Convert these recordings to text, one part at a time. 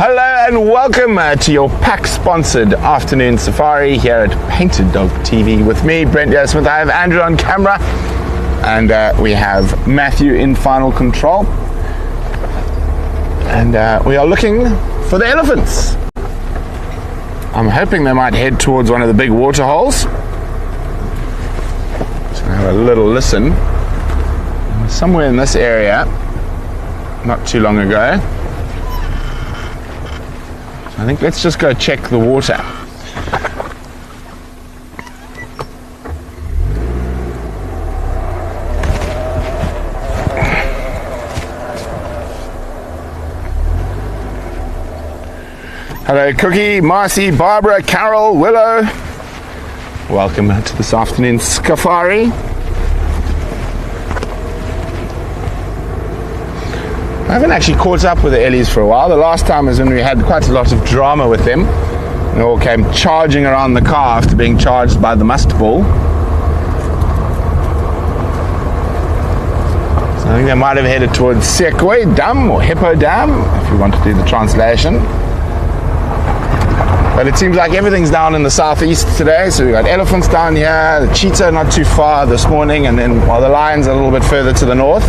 Hello and welcome to your pack-sponsored afternoon safari here at Painted Dog TV with me, Brent. I have Andrew on camera and we have Matthew in final control. And we are looking for the elephants. I'm hoping they might head towards one of the big water holes. So have a little listen. Somewhere in this area, not too long ago. I think let's just go check the water. Hello Cookie, Marcy, Barbara, Carol, Willow. Welcome to this afternoon safari. I haven't actually caught up with the Ellies for a while. The last time was when we had quite a lot of drama with them. They all came charging around the car after being charged by the must bull. So I think they might have headed towards Sekwe Dam or Hippo Dam, if you want to do the translation. But it seems like everything's down in the southeast today. So we've got elephants down here, the cheetah not too far this morning, and then the lions a little bit further to the north.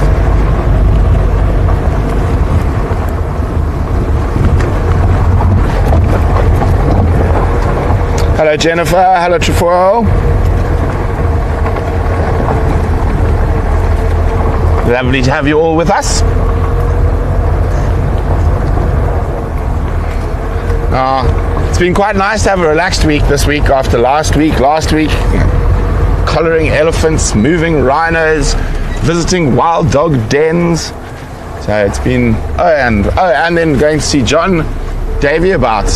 Hello Jennifer, hello Trefoil. Lovely to have you all with us. It's been quite nice to have a relaxed week this week after last week. Collaring elephants, moving rhinos, visiting wild dog dens. So it's been, and then going to see John Davey about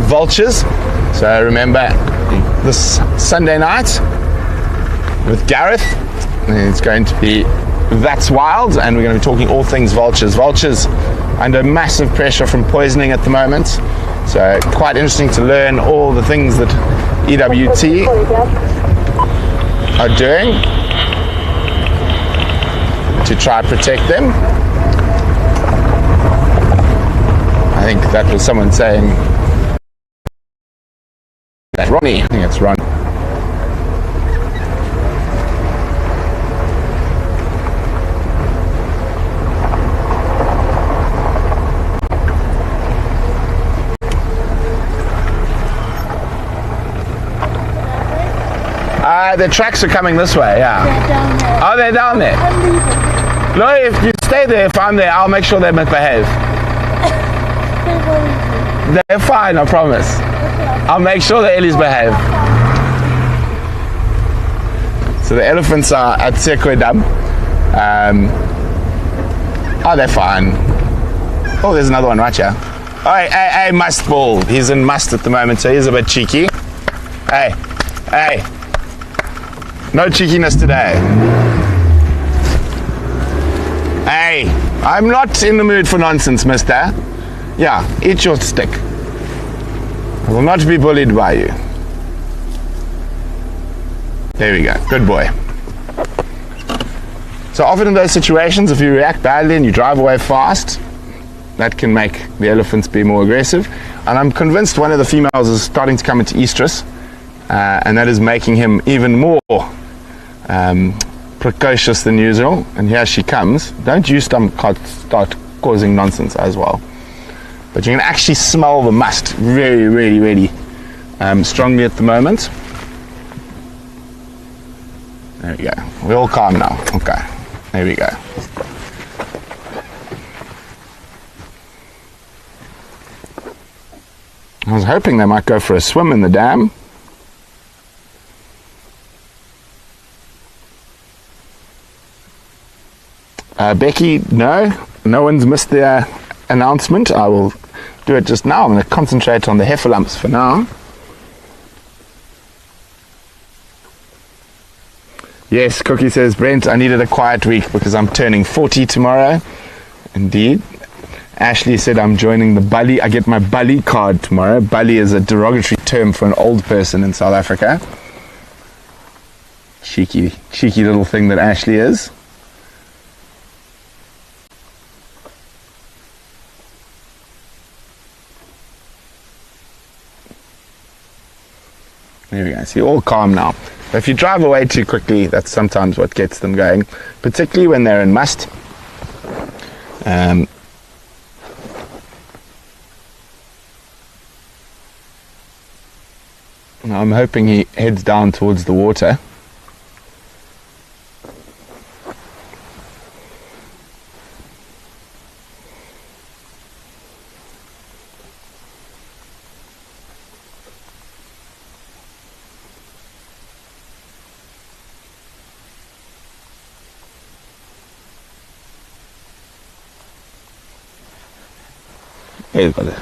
vultures. So remember this Sunday night with Gareth, it's going to be That's Wild, and we're going to be talking all things vultures. Vultures under massive pressure from poisoning at the moment, so quite interesting to learn all the things that EWT are doing to try to protect them. I think that was someone saying that Ronnie, I think it's Ron. The tracks are coming this way, yeah. They're down there. Oh, they're down there? No, if you stay there, if I'm there, I'll make sure they misbehave. They're fine, I promise. I'll make sure the Ellies behave. So the elephants are at Sekwe Dam. They're fine. Oh, there's another one right here. Oh, hey, Must Bull. He's in Must at the moment, so he's a bit cheeky. Hey. No cheekiness today. Hey, I'm not in the mood for nonsense, mister. Yeah, eat your stick. I will not be bullied by you. There we go. Good boy. So often in those situations, if you react badly and you drive away fast, that can make the elephants be more aggressive. And I'm convinced one of the females is starting to come into estrus, and that is making him even more precocious than usual. And here she comes. Don't you start causing nonsense as well. But you can actually smell the must really, really, really strongly at the moment. There we go. We're all calm now. Okay. There we go. I was hoping they might go for a swim in the dam. Becky, no one's missed their announcement. I will do it just now. I'm going to concentrate on the heifer lumps for now. Yes, Cookie says, Brent, I needed a quiet week because I'm turning 40 tomorrow. Indeed. Ashley said I'm joining the Bully. I get my Bully card tomorrow. Bully is a derogatory term for an old person in South Africa. Cheeky little thing that Ashley is. There we go. See, all calm now. So if you drive away too quickly, that's sometimes what gets them going, particularly when they're in must. I'm hoping he heads down towards the water. He's got a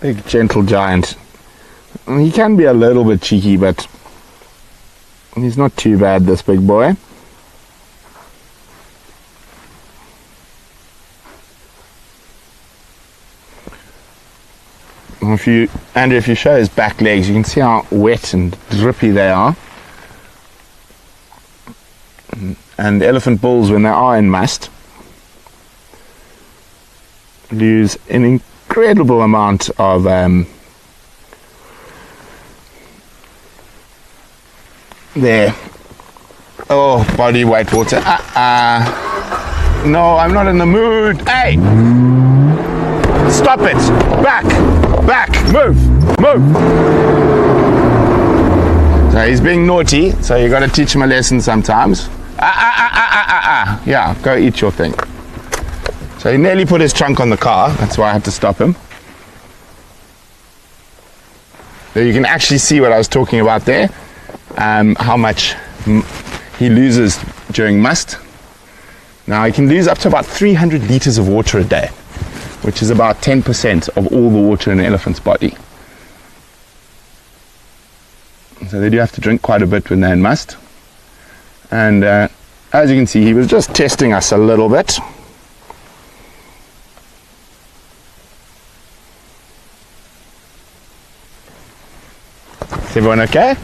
big, gentle giant. He can be a little bit cheeky, but he's not too bad, this big boy. Andrew, if you show his back legs, you can see how wet and drippy they are. And elephant bulls, when they are in must, lose an incredible amount of their body weight water. No, I'm not in the mood. Hey, stop it. Back, move. So he's being naughty, so you got to teach him a lesson sometimes. Yeah, go eat your thing. So he nearly put his trunk on the car. That's why I had to stop him. So you can actually see what I was talking about there. How much he loses during must. Now he can lose up to about 300 liters of water a day, which is about 10% of all the water in an elephant's body. So they do have to drink quite a bit when they're in must. And as you can see, he was just testing us a little bit. Is everyone okay?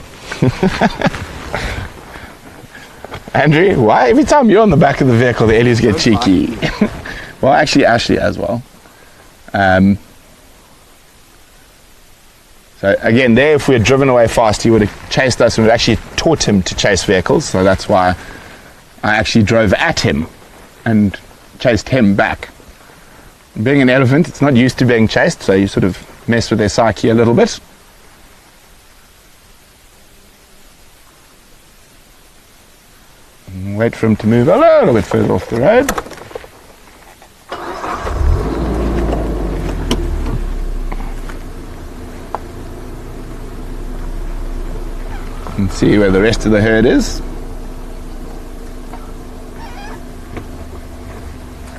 Andrew, why every time you're on the back of the vehicle the Ellies get cheeky? Well, actually Ashley as well. So again, there, if we had driven away fast, he would have chased us, and we'd actually taught him to chase vehicles. So that's why I actually drove at him and chased him back. Being an elephant, it's not used to being chased, so you sort of mess with their psyche a little bit. Wait for him to move a little bit further off the road. And see where the rest of the herd is.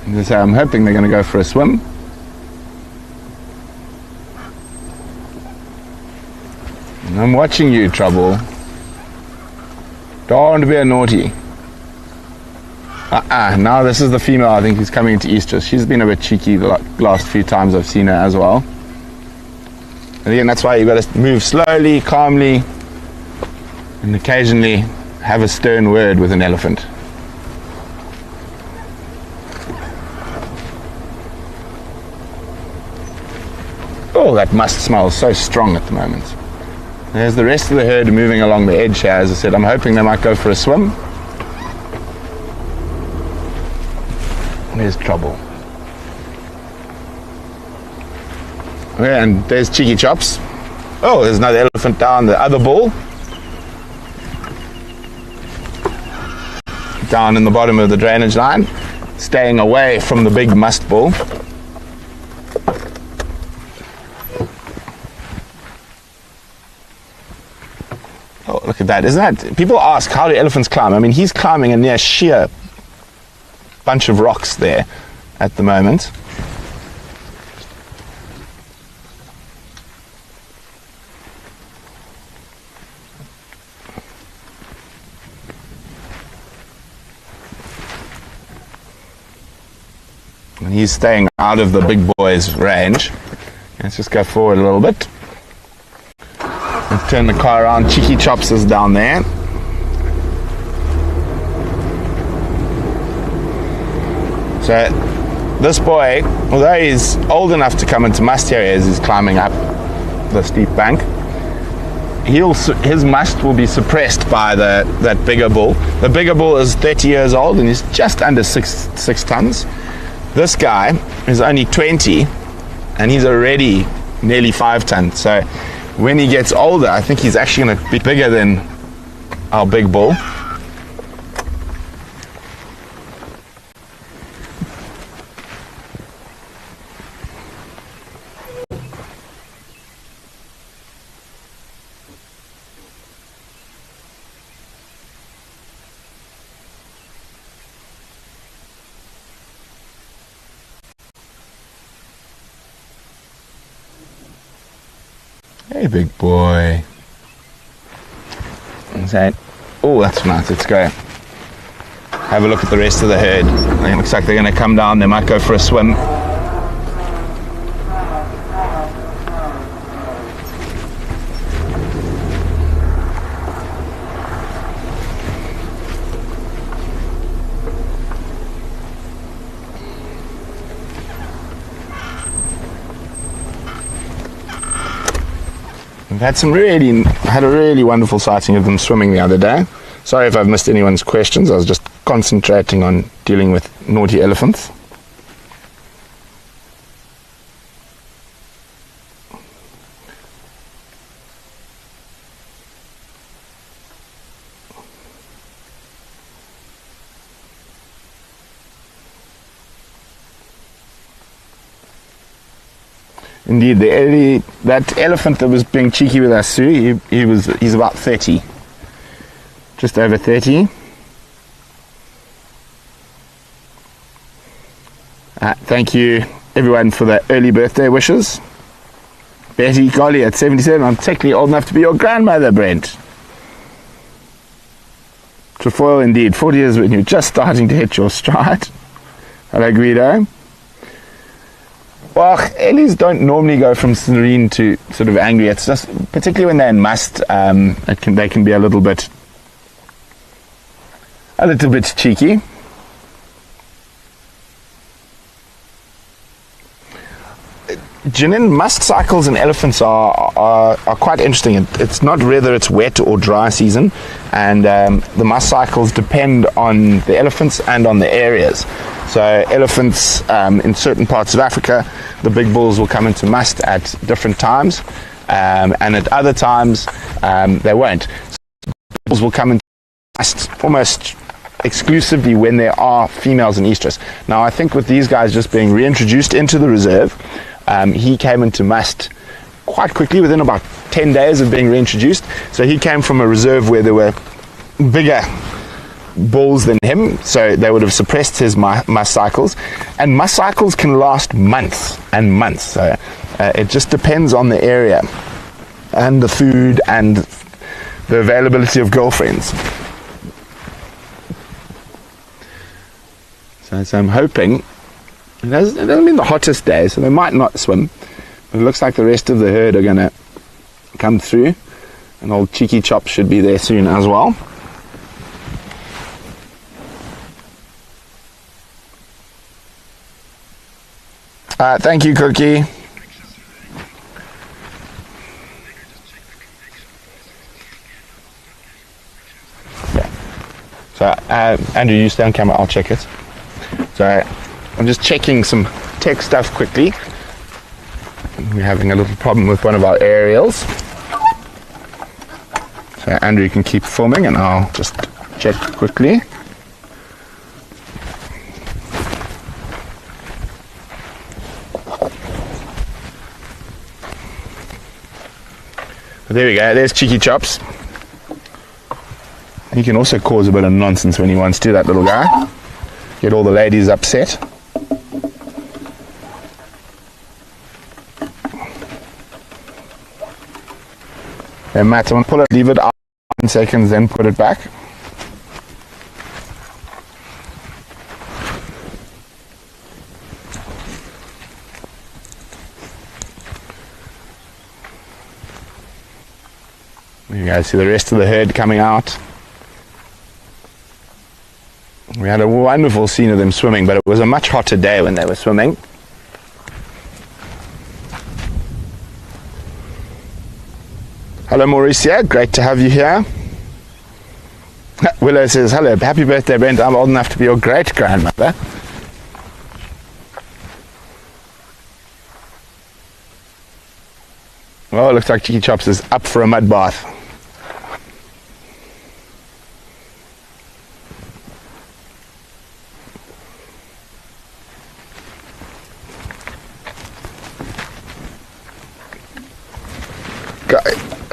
And so I'm hoping they're going to go for a swim. And I'm watching you, Trouble. Don't be a naughty. Now this is the female, I think, who's coming into estrus. She's been a bit cheeky the last few times I've seen her as well. And again, that's why you've got to move slowly, calmly, and occasionally have a stern word with an elephant. Oh, that must smells so strong at the moment. There's the rest of the herd moving along the edge here. As I said, I'm hoping they might go for a swim. There's trouble. Okay, and there's Cheeky Chops. Oh, there's another elephant down the other bull. Down in the bottom of the drainage line, staying away from the big musk bull. Oh, look at that. Isn't that... People ask, how do elephants climb? I mean, he's climbing a near sheer bunch of rocks there at the moment. And he's staying out of the big boy's range. Let's just go forward a little bit. Let's turn the car around. Cheeky Chops is down there. So this boy, although he's old enough to come into must here as he's climbing up the steep bank, his must will be suppressed by that bigger bull. The bigger bull is 30 years old and he's just under six tons. This guy is only 20 and he's already nearly 5 tons. So when he gets older, I think he's actually going to be bigger than our big bull. Hey, big boy. Oh, that's nice. Let's go have a look at the rest of the herd. It looks like they're going to come down. They might go for a swim. Had a really wonderful sighting of them swimming the other day. Sorry if I've missed anyone's questions. I was just concentrating on dealing with naughty elephants. Indeed, that elephant that was being cheeky with us, Sue, he's about 30, just over 30. Thank you, everyone, for the early birthday wishes. Betty Golly at 77. I'm technically old enough to be your grandmother, Brent. Trefoil, indeed. 40 years when you're just starting to hit your stride. Hello, Guido. Well, Ellies don't normally go from serene to sort of angry. It's just, particularly when they're in must, they can be a little bit cheeky. Janine, must cycles in elephants are quite interesting. It's not whether it's wet or dry season, and the must cycles depend on the elephants and on the areas. So elephants in certain parts of Africa, the big bulls will come into must at different times, and at other times they won't. So bulls will come into must almost exclusively when there are females in estrus. Now I think with these guys just being reintroduced into the reserve, he came into must quite quickly, within about 10 days of being reintroduced. So he came from a reserve where there were bigger bulls than him, so they would have suppressed his must cycles, and must cycles can last months and months. So it just depends on the area and the food and the availability of girlfriends. So I'm hoping it hasn't been the hottest day, so they might not swim, but it looks like the rest of the herd are going to come through, and old Cheeky Chop should be there soon as well. Thank you, Cookie. So Andrew, you stay on camera, I'll check it. So I'm just checking some tech stuff quickly. We're having a little problem with one of our aerials. So Andrew, you can keep filming and I'll just check quickly. There we go, there's Cheeky Chops. He can also cause a bit of nonsense when he wants to, that little guy. Get all the ladies upset. And Matt, I'm going to pull it, leave it out 10 seconds, then put it back. You guys see the rest of the herd coming out. We had a wonderful scene of them swimming, but it was a much hotter day when they were swimming. Hello Mauricia, great to have you here. Willow says, hello, happy birthday Brent, I'm old enough to be your great-grandmother. Well, it looks like Cheeky Chops is up for a mud bath.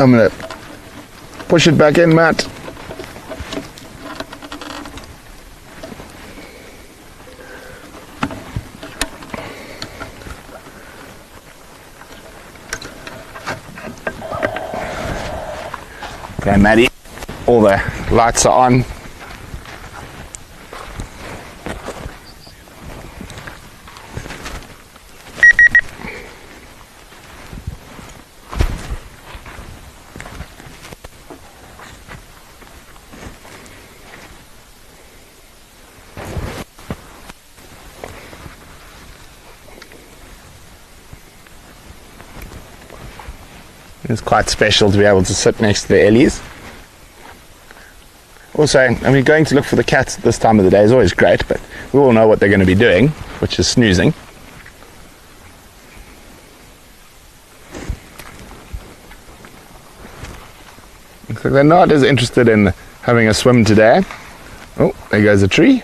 I'm going to push it back in, Matt. Okay, Maddie, all the lights are on. It's quite special to be able to sit next to the Ellies. Also, I mean, going to look for the cats at this time of the day is always great, but we all know what they're going to be doing, which is snoozing. Looks like they're not as interested in having a swim today. Oh, there goes a tree.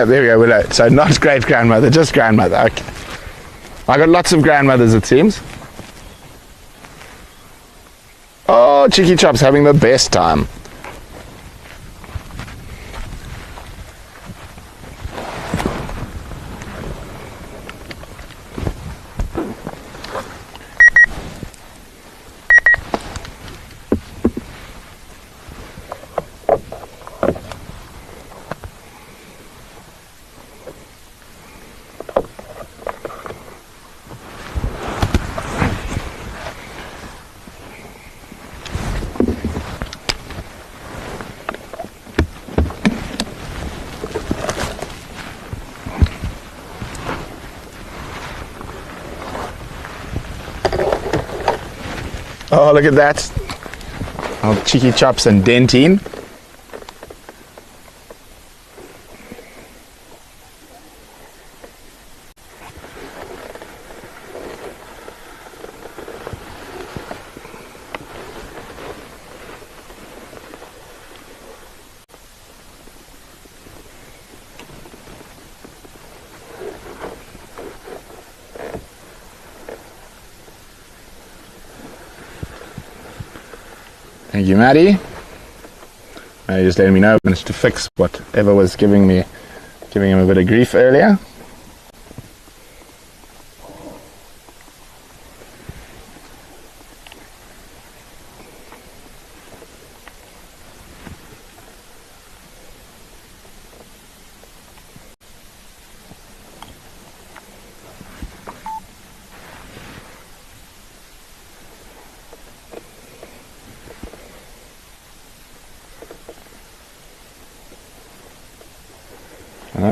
There we go, Willow. So not great-grandmother, just grandmother. Okay. I got lots of grandmothers, it seems. Oh, Cheeky Chops having the best time. Oh, look at that. Oh, Cheeky Chops and Dentine. Thank you, Maddie. Just letting me know I managed to fix whatever was giving him a bit of grief earlier.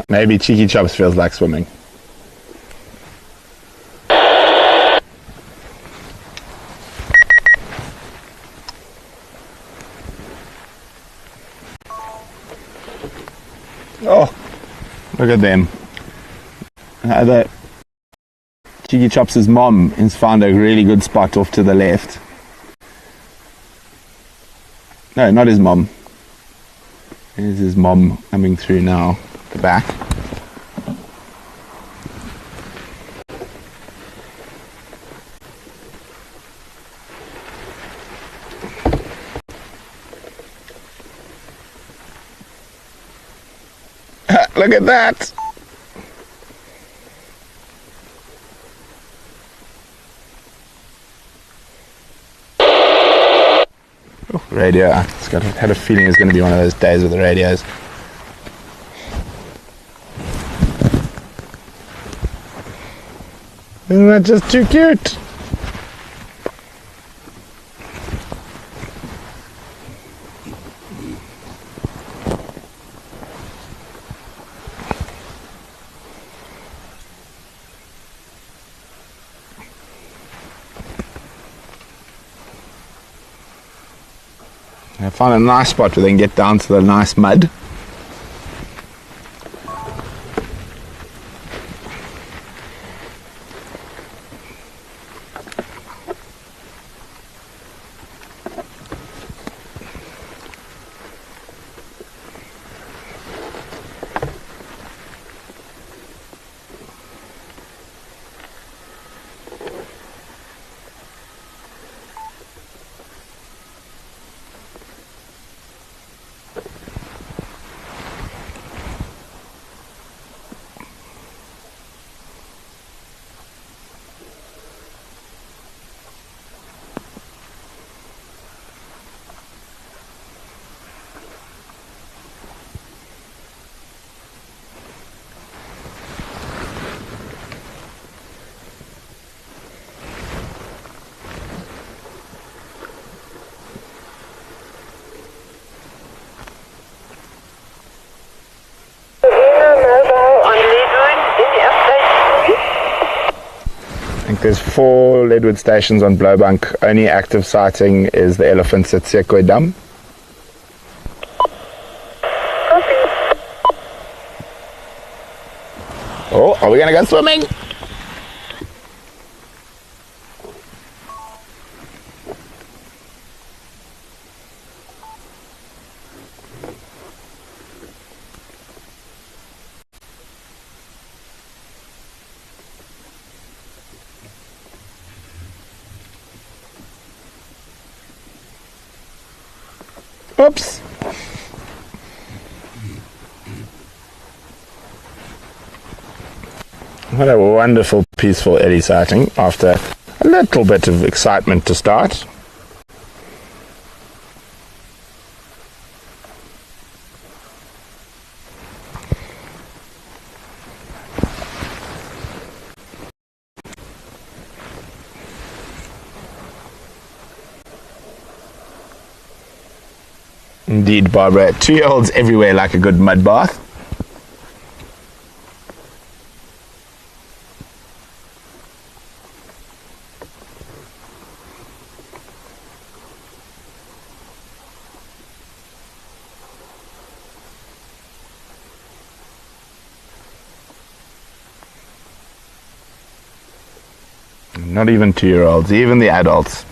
Maybe Cheeky Chops feels like swimming. Oh, look at them. Cheeky Chops' mom has found a really good spot off to the left. No, not his mom. Here's his mom coming through now, the back. Look at that! Oh, radio. Had a feeling it was going to be one of those days with the radios. Isn't that just too cute? I found a nice spot where they can get down to the nice mud. There's 4 leadwood stations on Blowbank. Only active sighting is the elephants at Sekwe Dam. Oh, are we going to go swimming? Oops. What a wonderful, peaceful eddy sighting after a little bit of excitement to start. Indeed, Barbara. 2-year-olds everywhere like a good mud bath. Not even 2-year-olds, even the adults.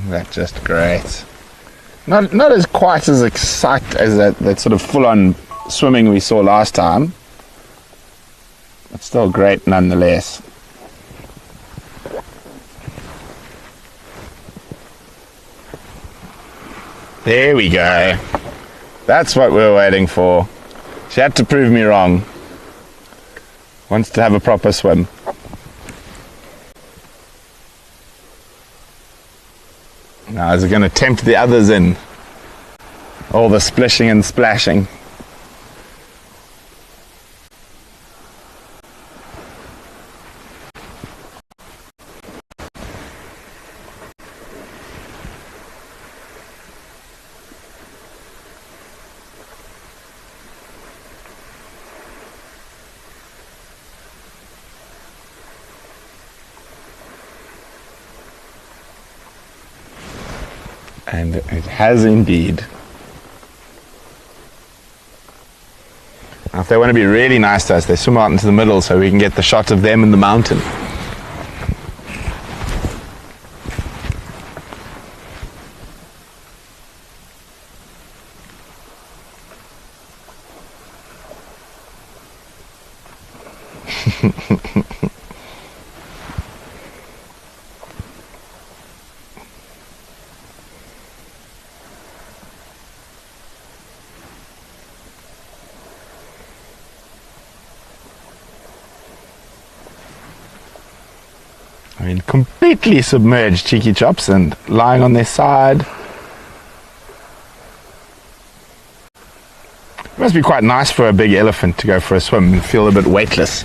That's just great. Not as quite as exciting as that sort of full-on swimming we saw last time. But still great nonetheless. There we go. That's what we were waiting for. She had to prove me wrong. Wants to have a proper swim. Now is it going to tempt the others in? All the splishing and splashing. And it has indeed. Now if they want to be really nice to us, they swim out into the middle so we can get the shot of them in the mountain. I mean, completely submerged cheeky chops and lying on their side. It must be quite nice for a big elephant to go for a swim and feel a bit weightless.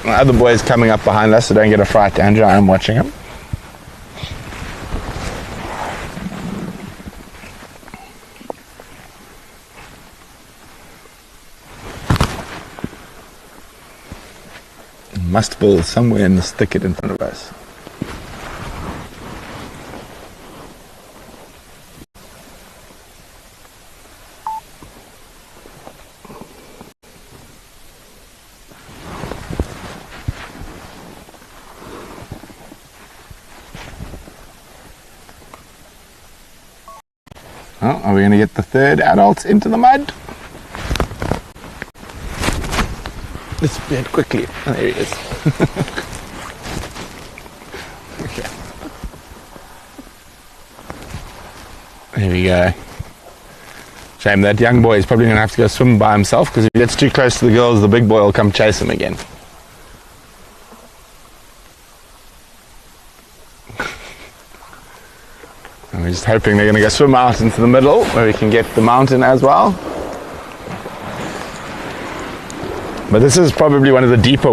Other boys coming up behind us, so don't get a fright, Andrew. I'm watching them. Must bull somewhere in this thicket in front of us. Oh, are we going to get the third adult into the mud? Let's bed quickly. Oh, there he is. Okay. There we go. Shame that young boy is probably going to have to go swim by himself, because if he gets too close to the girls, the big boy will come chase him again. I'm just hoping they're going to go swim out into the middle where we can get the mountain as well. But this is probably one of the deeper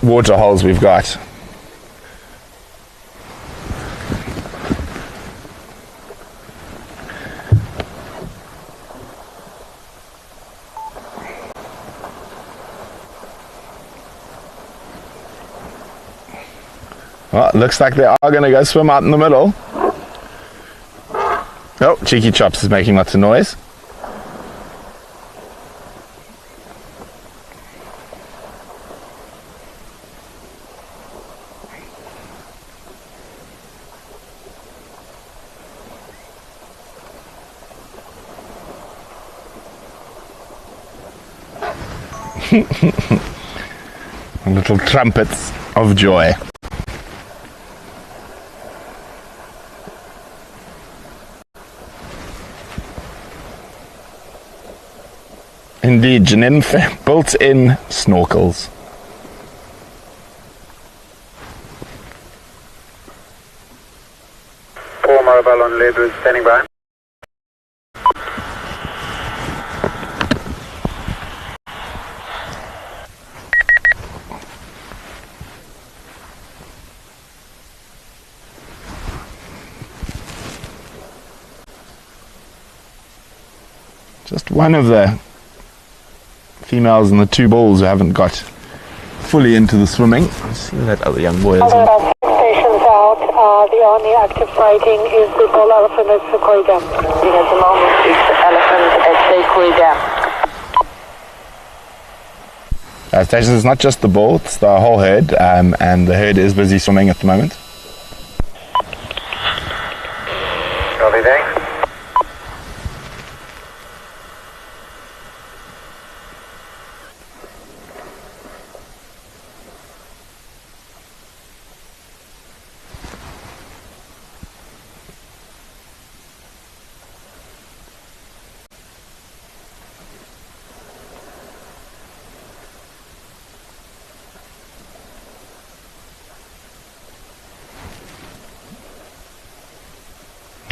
water holes we've got. Well, it looks like they are going to go swim out in the middle. Oh, Cheeky Chops is making lots of noise. Little trumpets of joy. Indeed, Janine, built-in snorkels. Poole mobile on Leopard, standing by. Just one of the females and the two bulls who haven't got fully into the swimming. Let's see where that other young boy is. Other stations out. The only active sighting is the bull elephant at Sequoia Dam. At the moment, it's the elephant at Sequoia Dam. Stations, it's not just the bull, it's the whole herd, and the herd is busy swimming at the moment. Copy that.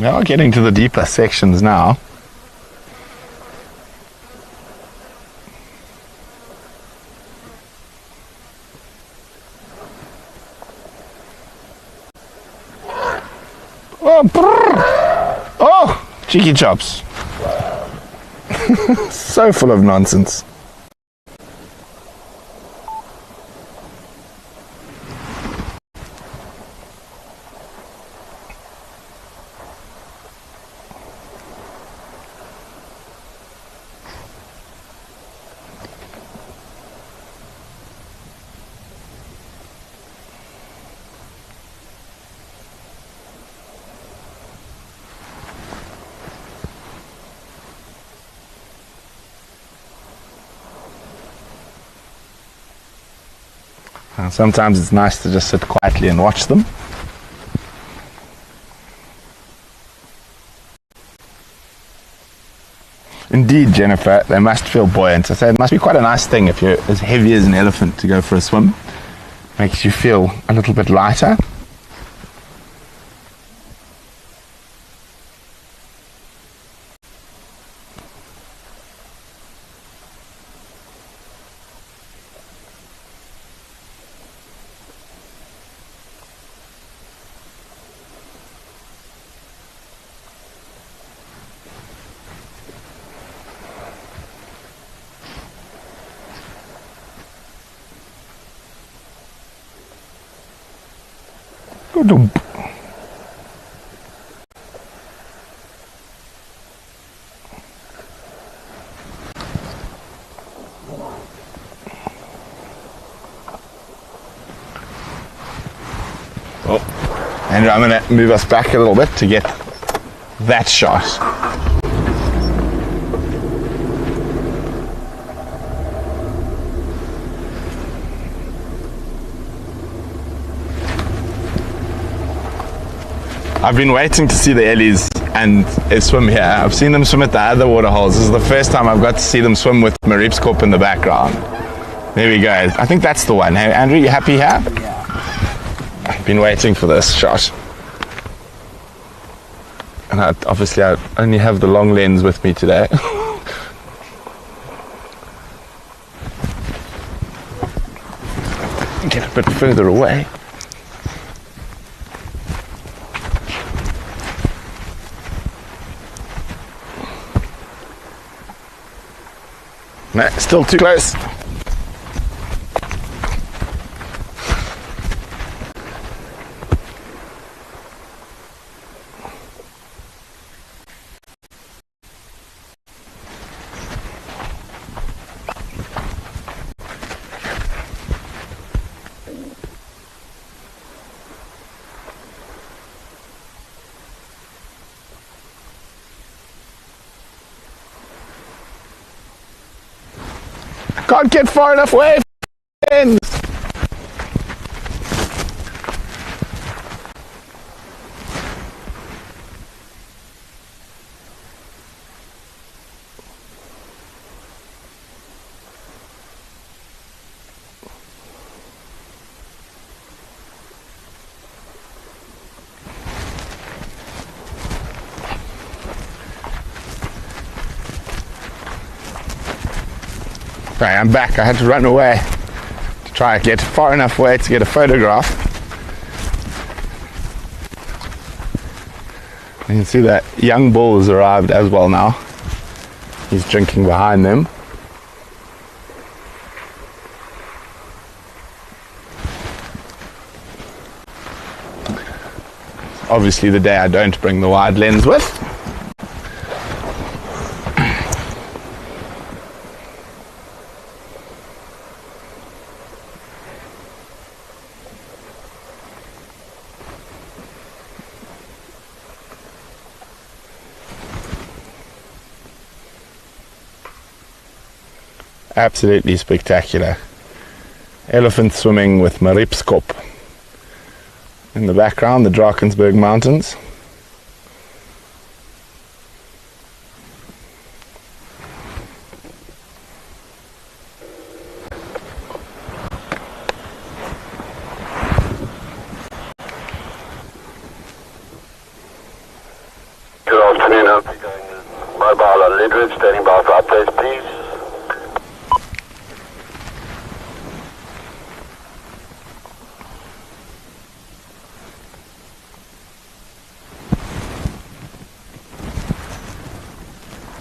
We are getting to the deeper sections now. Oh, brrr. Oh, cheeky chops. So full of nonsense. Sometimes it's nice to just sit quietly and watch them. Indeed, Jennifer, they must feel buoyant. I say it must be quite a nice thing if you're as heavy as an elephant to go for a swim. Makes you feel a little bit lighter. Oh, Andrew, I'm going to move us back a little bit to get that shot. I've been waiting to see the Ellies and swim here. I've seen them swim at the other waterholes. This is the first time I've got to see them swim with Rietspruit in the background. There we go. I think that's the one. Hey, Andrew, you happy here? Yeah. I've been waiting for this shot. And obviously I only have the long lens with me today. Get a bit further away. No, still too close. Can't get far enough away. Right, I'm back. I had to run away to try and get far enough away to get a photograph. You can see that young bull has arrived as well now. He's drinking behind them. obviously the day I don't bring the wide lens with. Absolutely spectacular. Elephant swimming with my Rietspruit. In the background, the Drakensberg Mountains. Good afternoon, I'll be going mobile on Leopard, standing by for updates, please.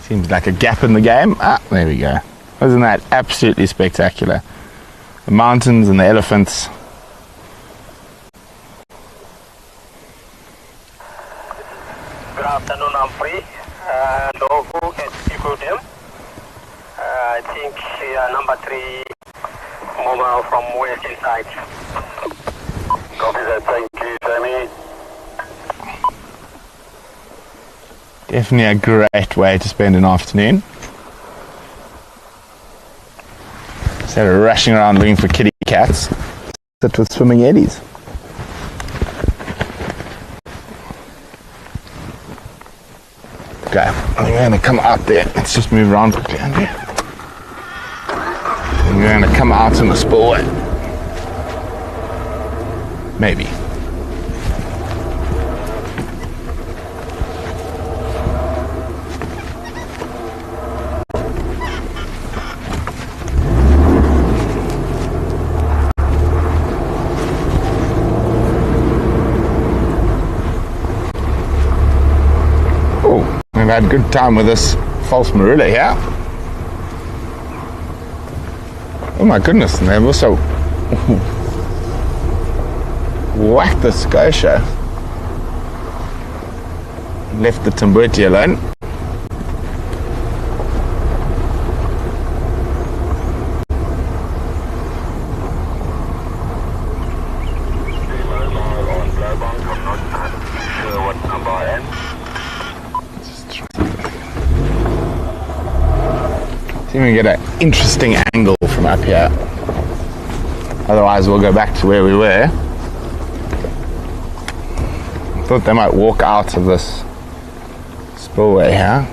Seems like a gap in the game. Ah, there we go. Isn't that absolutely spectacular? The mountains and the elephants. Good afternoon, I'm free. Logo at Equidem. I think number 3 mobile from west inside. Copy that, thank you, Sammy. Definitely a great way to spend an afternoon. Instead of rushing around looking for kitty cats, sit with swimming eddies. Okay, I'm going to come out there. Let's just move around quickly, Andrew. I'm going to come out in the spillway. Maybe. We've had a good time with this false marula here. Oh my goodness, and they've also whacked the scotia. Left the Timbuti alone. See if we can get an interesting angle from up here. Otherwise we'll go back to where we were. I thought they might walk out of this spillway here.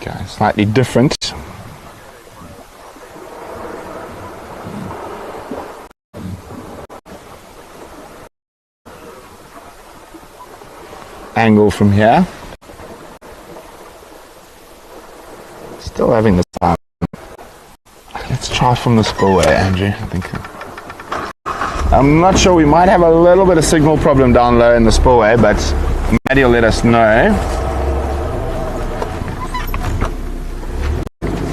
Okay, slightly different. Angle from here. Still having the time. Let's try from the spillway, Andrew. I think. I'm not sure. We might have a little bit of signal problem down low in the spillway, but Maddie will let us know.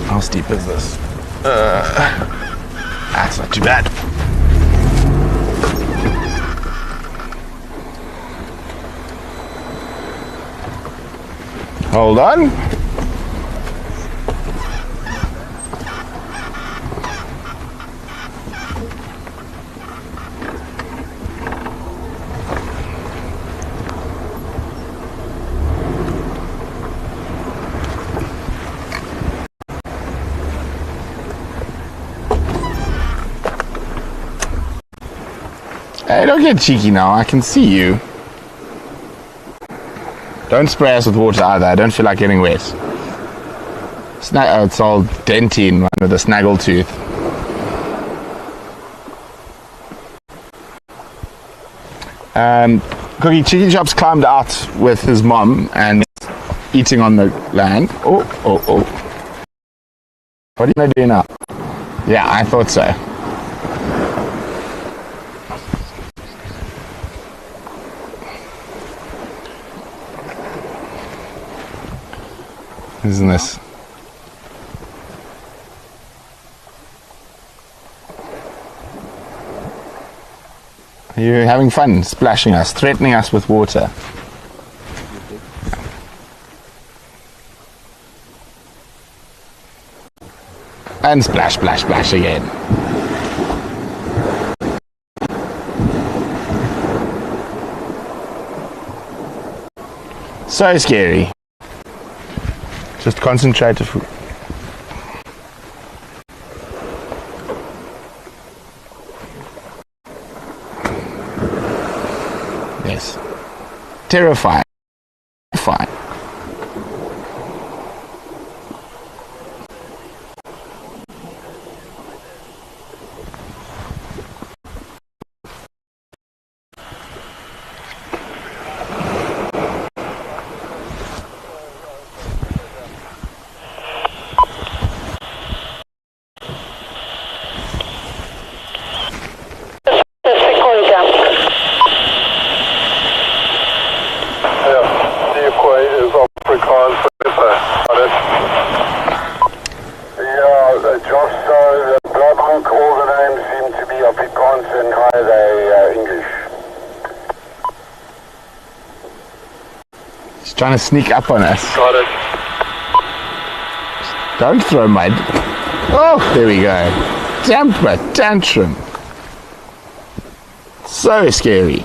How steep is this? That's not too bad. Hold on. Hey, don't get cheeky now. I can see you. Don't spray us with water either. I don't feel like getting wet. It's all denty in one with a snaggle tooth. Cookie Chicken Chop's climbed out with his mom and eating on the land. Oh. What are you going to do now? Yeah, I thought so. Isn't this? Are you having fun splashing us, threatening us with water? And splash, splash, splash again. So scary. Just concentrate. Yes. Terrifying. Fine. Trying to sneak up on us. Got it. Don't throw mud. Oh, there we go. Temper tantrum. So scary.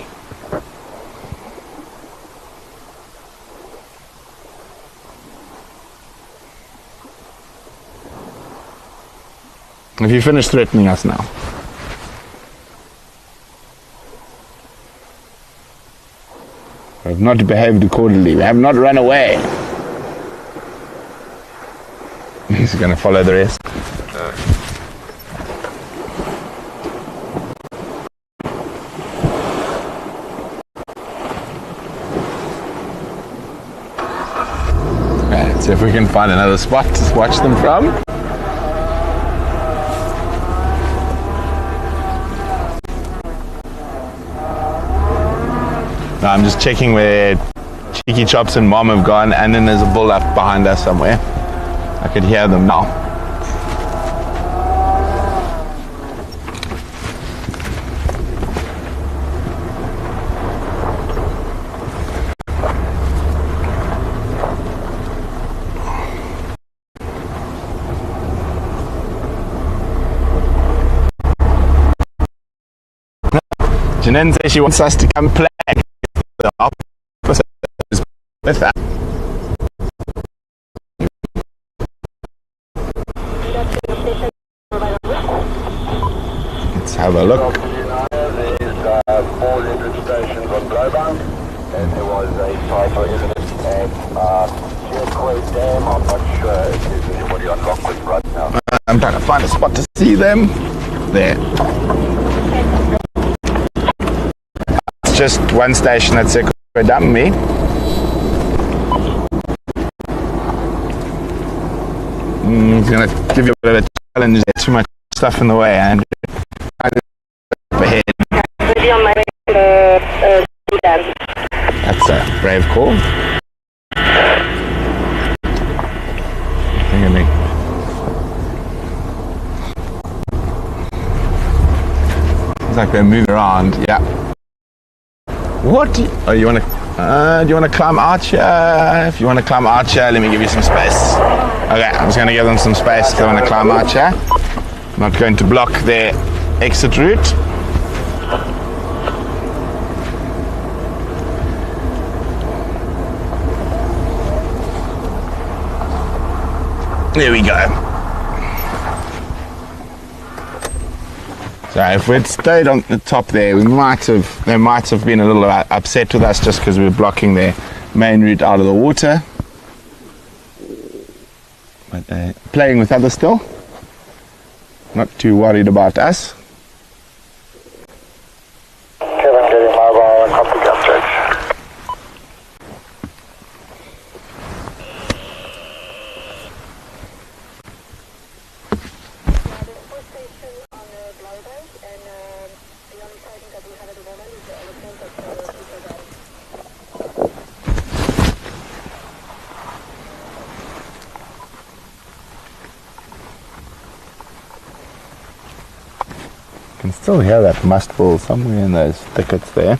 Have you finished threatening us now? We have not behaved accordingly. We have not run away. He's going to follow the rest. Okay, let's see if we can find another spot to watch them from. No, I'm just checking where Cheeky Chops and Mom have gone, and then there's a bull up behind us somewhere. I could hear them now. Janine says she wants us to come play. The opposite is with that. Let's have a look. There's 4 Leopard stations on Lowveld, and there was a typo evidence at Rietspruit Dam. I'm not sure if there's anybody on Lockwood right now. I'm trying to find a spot to see them. There. It's just one station at Sequoia me. He's going to give you a bit of a challenge. There's too much stuff in the way, and ahead. That's a brave call. It's like they're moving around. Yeah. What? Do you want to climb out here? If you want to climb out here, let me give you some space. Okay, I'm just going to give them some space if they want to climb out here. I'm not going to block their exit route. There we go. So if we'd stayed on the top there, they might have been a little upset with us just because we were blocking their main route out of the water. But they're playing with others still. Not too worried about us. Kevin getting mobile and copy gas checks. can still hear that must bull somewhere in those thickets there.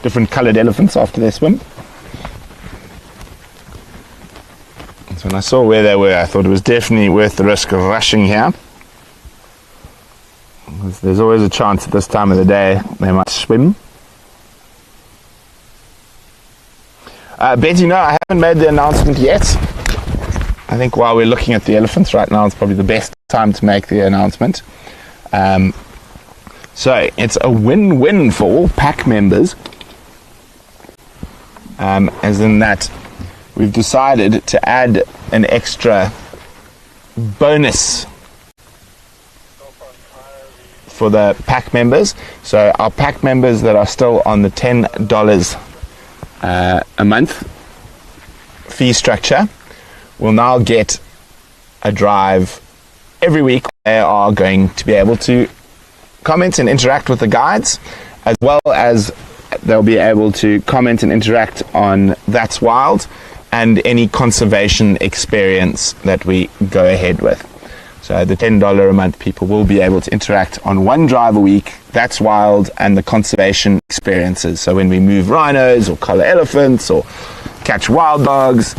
Different coloured elephants after their swim. So when I saw where they were, I thought it was definitely worth the risk of rushing here. There's always a chance at this time of the day they might swim. Betty, no, I haven't made the announcement yet. I think while we're looking at the elephants right now, it's probably the best time to make the announcement. So it's a win-win for all pack members. As in that we've decided to add an extra bonus for the pack members. So our pack members that are still on the $10 a month fee structure will now get a drive every week. They are going to be able to comment and interact with the guides, as well as they'll be able to comment and interact on That's Wild and any conservation experience that we go ahead with. So the $10 a month people will be able to interact on one drive a week, That's Wild, and the conservation experiences. So when we move rhinos or collar elephants or catch wild dogs,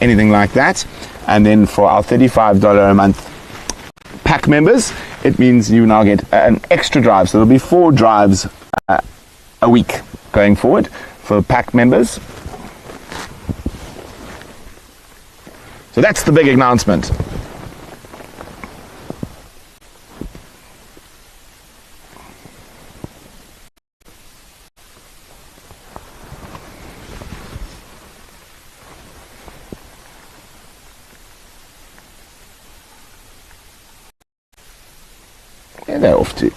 anything like that. And then for our $35 a month pack members, it means you now get an extra drive. So there'll be 4 drives a week going forward for pack members. So that's the big announcement. Where they're off to.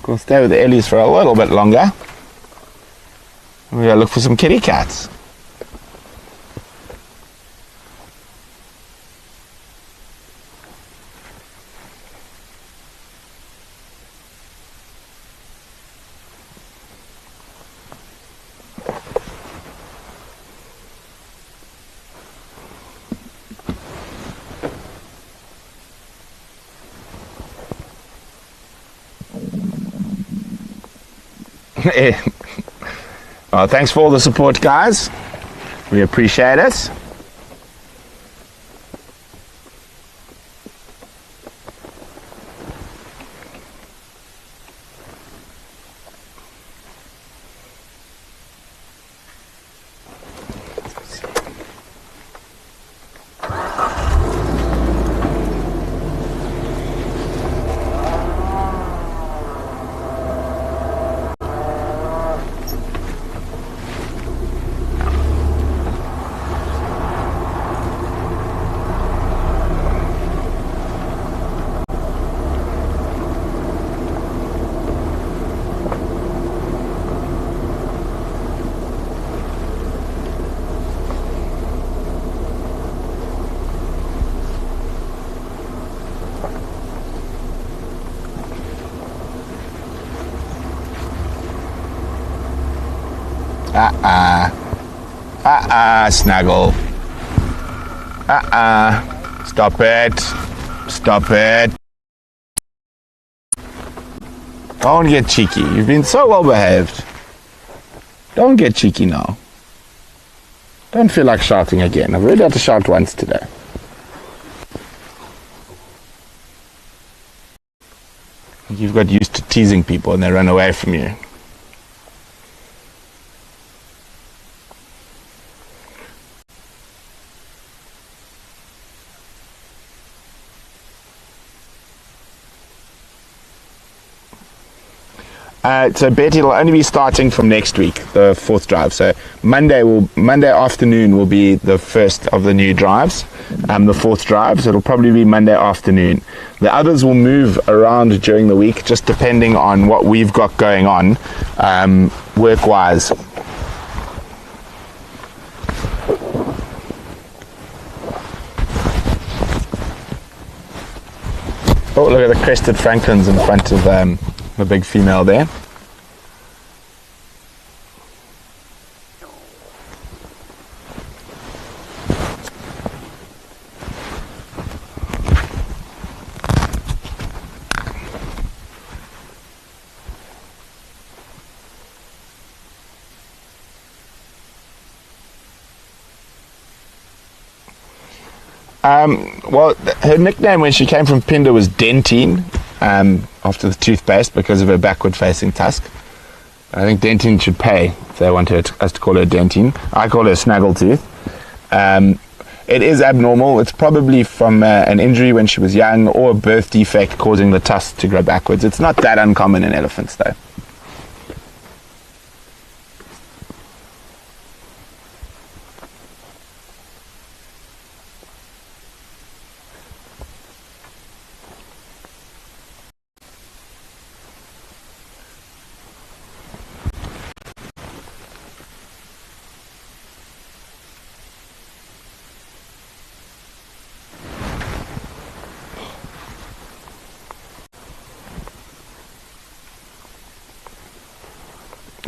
We'll stay with the Ellies for a little bit longer. We're going to look for some kitty cats. Thanks for all the support, guys. We appreciate it. Snuggle. Stop it. Stop it. Don't get cheeky. You've been so well behaved. Don't get cheeky now. Don't feel like shouting again. I've already had to shout once today. You've got used to teasing people and they run away from you. So Betty, it'll only be starting from next week, the 4th drive. So Monday afternoon will be the first of the new drives, the 4th drive. So it'll probably be Monday afternoon. The others will move around during the week, just depending on what we've got going on, work-wise. Oh, look at the crested francolins in front of the big female there. Well, her nickname when she came from Phinda was Dentine, after the toothpaste, because of her backward-facing tusk. I think Dentine should pay if they want us to call her Dentine. I call her Snaggletooth. It is abnormal. It's probably from an injury when she was young or a birth defect causing the tusk to grow backwards. It's not that uncommon in elephants, though.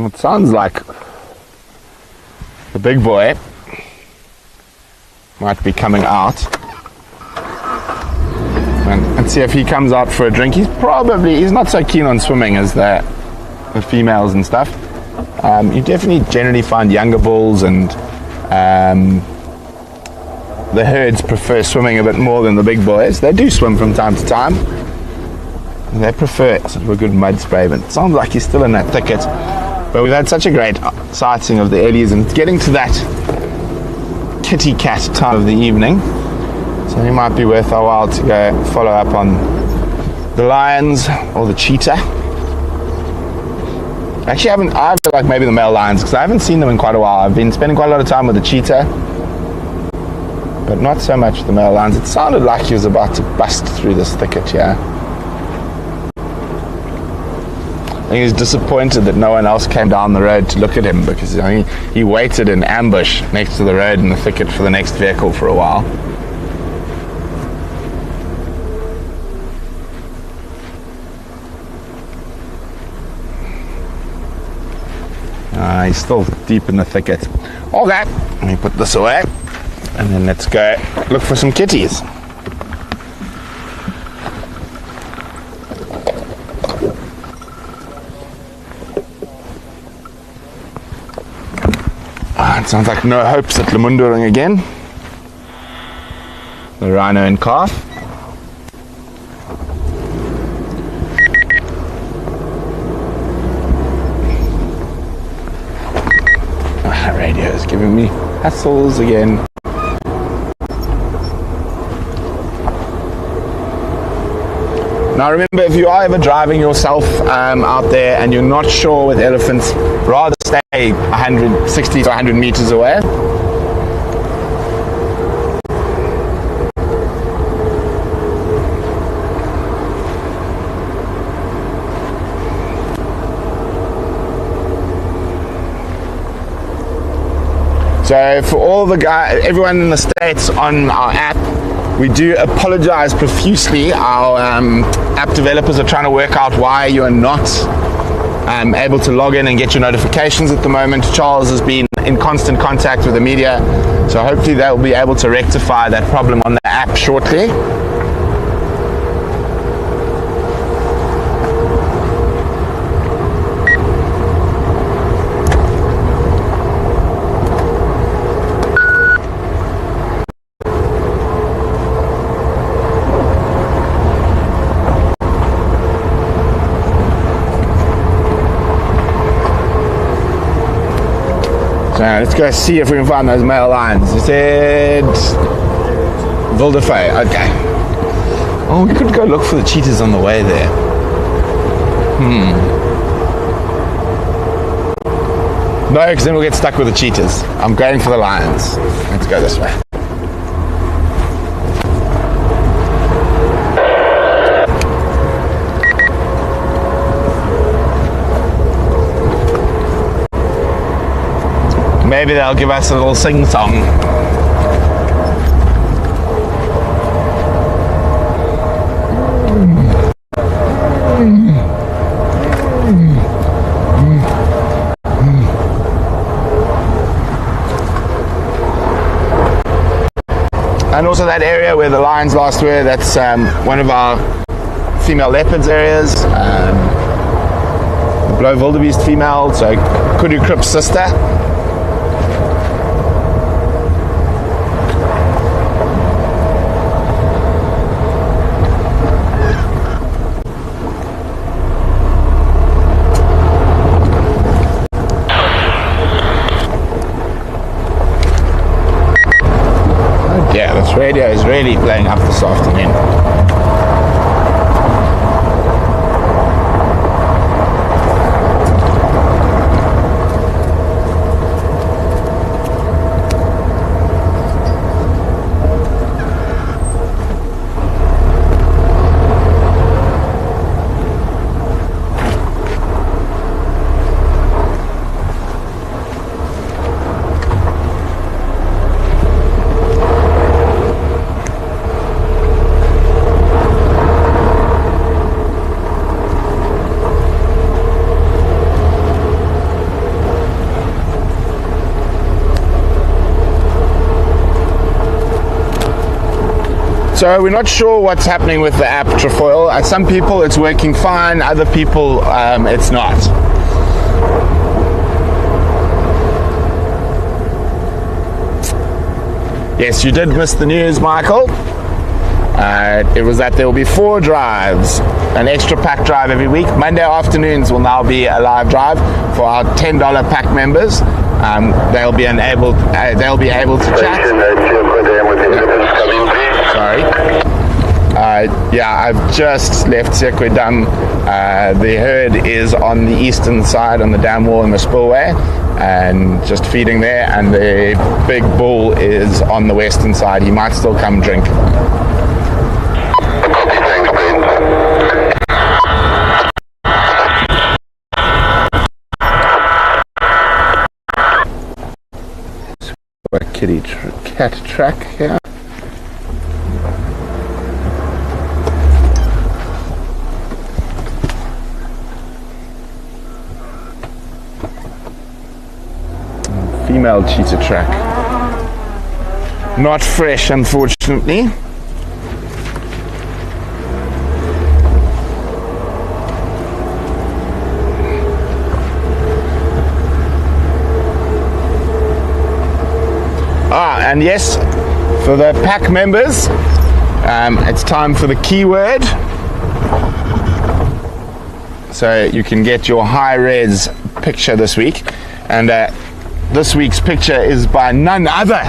It sounds like the big boy might be coming out. And see if he comes out for a drink. He's not so keen on swimming as the females and stuff. You definitely generally find younger bulls and the herds prefer swimming a bit more than the big boys. They do swim from time to time. They prefer sort of a good mud spray, but it sounds like he's still in that thicket. But we've had such a great sighting of the earlies, and it's getting to that kitty cat time of the evening. So it might be worth our while to go follow up on the lions or the cheetah. Actually, I feel like maybe the male lions, because I haven't seen them in quite a while. I've been spending quite a lot of time with the cheetah, but not so much the male lions. It sounded like he was about to bust through this thicket here. I think he was disappointed that no one else came down the road to look at him, because he waited in ambush next to the road in the thicket for the next vehicle for a while. He's still deep in the thicket. Okay, let me put this away, and then let's go look for some kitties. It sounds like no hopes at Lemundering again. The rhino and calf. Radio is giving me hassles again. Now remember, if you are ever driving yourself out there and you're not sure with elephants, rather stay 160 to 100 meters away. So for all the everyone in the States on our app, we do apologize profusely. Our app developers are trying to work out why you are not able to log in and get your notifications at the moment. Charles has been in constant contact with the media, so hopefully they'll be able to rectify that problem on the app shortly. So let's go see if we can find those male lions. You said Wildefy, okay. Oh, we could go look for the cheetahs on the way there. No, because then we'll get stuck with the cheetahs. I'm going for the lions. Let's go this way. Maybe they'll give us a little sing-song. And also that area where the lions last were, that's one of our female leopards areas. Lowveld female, so Kudu Krip's sister. Oh yeah, this radio is really playing up this afternoon. So we're not sure what's happening with the app Trefoil. Some people it's working fine, other people it's not. Yes, you did miss the news, Michael. It was that there will be 4 drives, an extra pack drive every week. Monday afternoons will now be a live drive for our $10 pack members. They'll be able to chat. Sorry. Yeah, I've just left Sekwedam. The herd is on the eastern side on the dam wall in the spillway and just feeding there, and the big bull is on the western side. He might still come drink. A cat track here. Female cheetah track. Not fresh, unfortunately. And yes, for the pack members, it's time for the keyword. So you can get your high-res picture this week. And this week's picture is by none other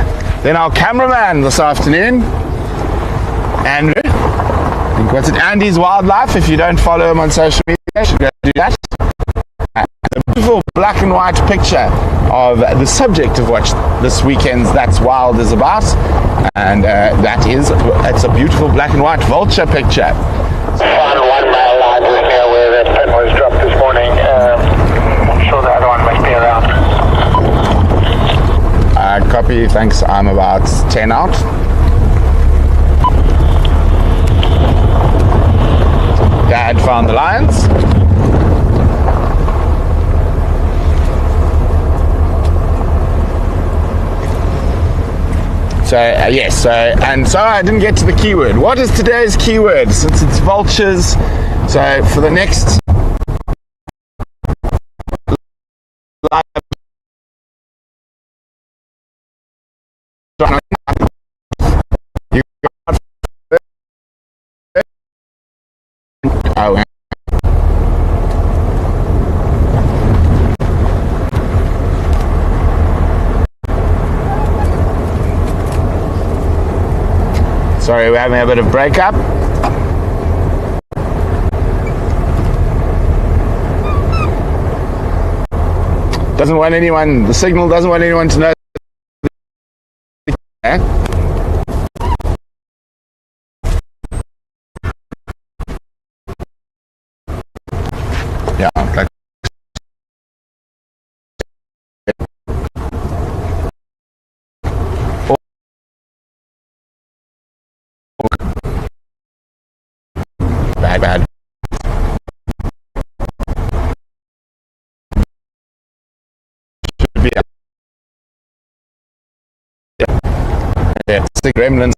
than our cameraman this afternoon, Andrew. I think what's it? Andy's Wildlife. If you don't follow him on social media, you should go do that. A beautiful black and white picture of the subject of what this weekend's That's Wild is about, and it's a beautiful black and white vulture picture. On 1 mile line with me where that pin was dropped this morning. I'm sure the other one must be around. Copy, thanks. I'm about 10 out. Dad found the lions. So yes, so I didn't get to the keyword. What is today's keyword? Since it's vultures, so for the next sorry, we're having a bit of breakup. Doesn't want anyone, the signal doesn't want anyone to know. Yeah, okay. Bad. Should be. Yeah. The gremlins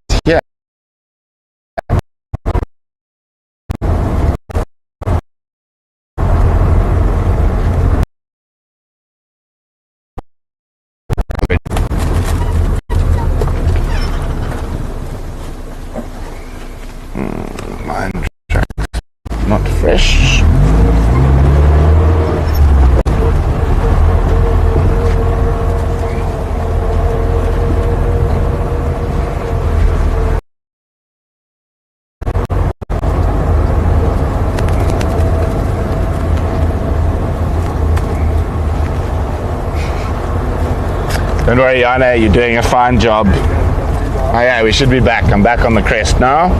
Don't worry, Yana, you're doing a fine job. Oh yeah, we should be back. I'm back on the crest now.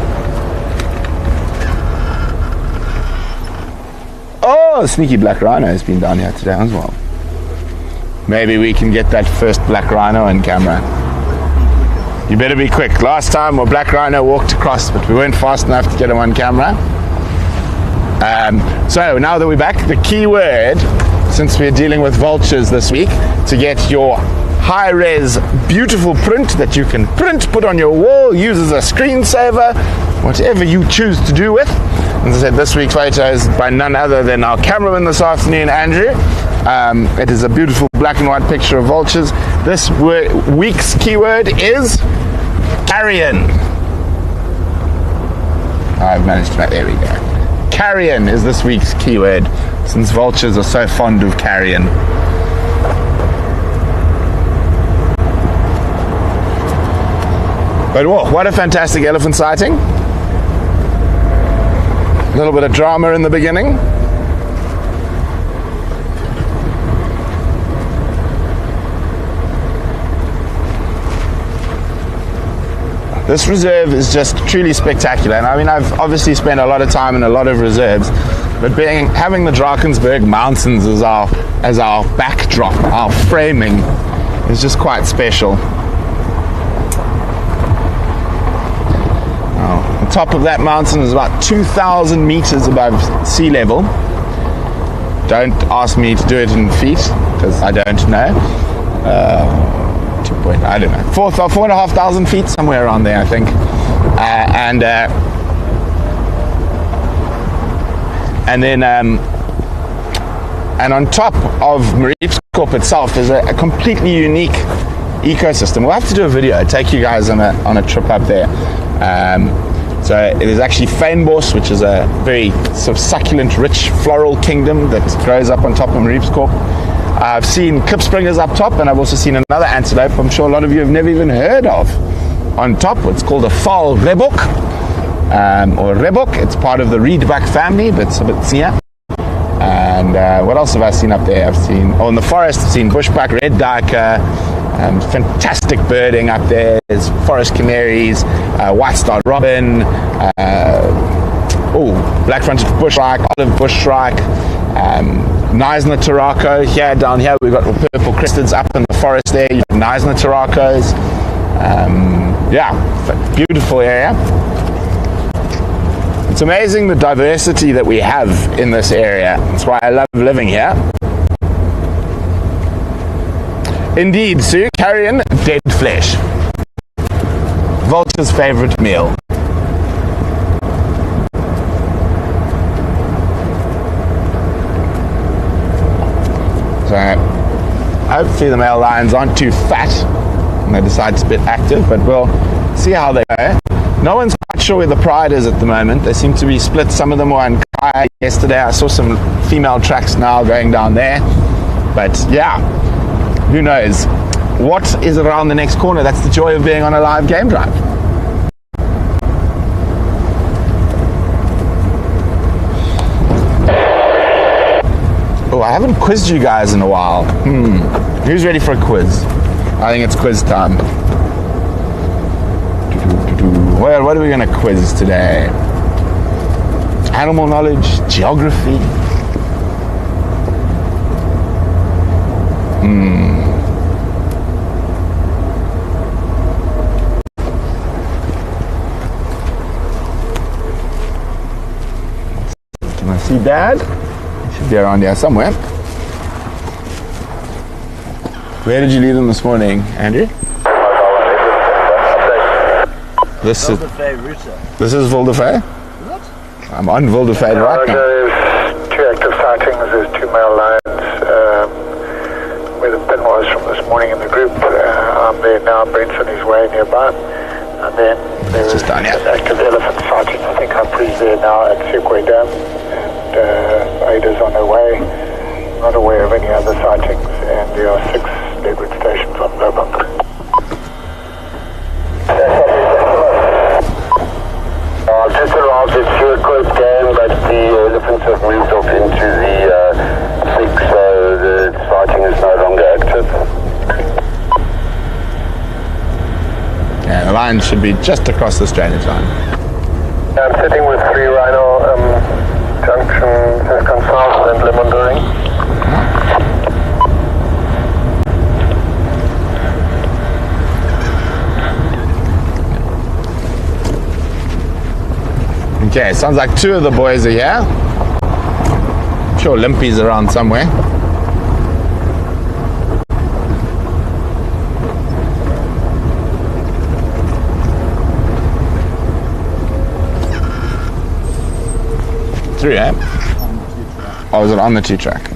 Oh, a sneaky black rhino has been down here today as well. Maybe we can get that first black rhino on camera. You better be quick. Last time a black rhino walked across, but we weren't fast enough to get him on camera. So now that we're back, the key word, since we're dealing with vultures this week, to get your high-res beautiful print that you can print, put on your wall, use as a screensaver, whatever you choose to do with. As I said, this week's photo is by none other than our cameraman this afternoon, Andrew. It is a beautiful black and white picture of vultures. This week's keyword is carrion. I've managed to make, there we go. Carrion is this week's keyword, since vultures are so fond of carrion. But whoa, what a fantastic elephant sighting. A little bit of drama in the beginning. This reserve is just truly spectacular, and I mean, I've obviously spent a lot of time in a lot of reserves, but having the Drakensberg Mountains as our backdrop, our framing, is just quite special. Oh, the top of that mountain is about 2,000 meters above sea level. Don't ask me to do it in feet, because I don't know. I don't know, 4,500 feet, somewhere around there, I think. And on top of Rietspruit itself is a completely unique ecosystem. We'll have to do a video, take you guys on a trip up there. So it is actually fynbos, which is a very sort of succulent, rich floral kingdom that grows up on top of Rietspruit. I've seen klipspringers up top, and I've also seen another antelope I'm sure a lot of you have never even heard of on top. It's called a val rebok, or rebok. It's part of the reedbuck family, but it's a bit senior. And what else have I seen up there? In the forest, I've seen bushbuck, red duiker, fantastic birding up there. There's forest canaries, white-starred robin, black-fronted bushshrike, olive bushshrike, Neisner Tarako. Down here we've got purple cresteds. Up in the forest there you've got Neisner Tarakos. Beautiful area. It's amazing the diversity that we have in this area. That's why I love living here. Indeed, Sue, carrion, dead flesh. Vulture's favorite meal. So hopefully the male lions aren't too fat and they decide to be active, but we'll see how they go. No one's quite sure where the pride is at the moment. They seem to be split. Some of them were on Kai yesterday. I saw some female tracks now going down there. But yeah, who knows? What is around the next corner? That's the joy of being on a live game drive. Oh, I haven't quizzed you guys in a while. Who's ready for a quiz? I think it's quiz time. Well, what are we going to quiz today? Animal knowledge, geography. Can I see Dad? Be around here somewhere. Where did you leave them this morning, Andrew? This is Val de Fay? What? I'm on Val de Fay right now. There's 2 active sightings. There's 2 male lions where the pin was from this morning in the group. I'm there now. Brent's on his way nearby. And then there's an active elephant sighting. I think Humphrey's there now at Sekwe Dam. Ada's on her way, not aware of any other sightings, and there are 6 Leopard stations on Lowveld. I've just arrived at Rietspruit Game, but the elephants have moved off into the 6, so the sighting is no longer active. line should be just across this drainage line. I'm sitting with 3 Rhino, junction Ciscon South and Lemondoring. Okay, sounds like 2 of the boys are here. I'm sure Limpy's around somewhere. Through, eh? Oh, is it on the 2-track?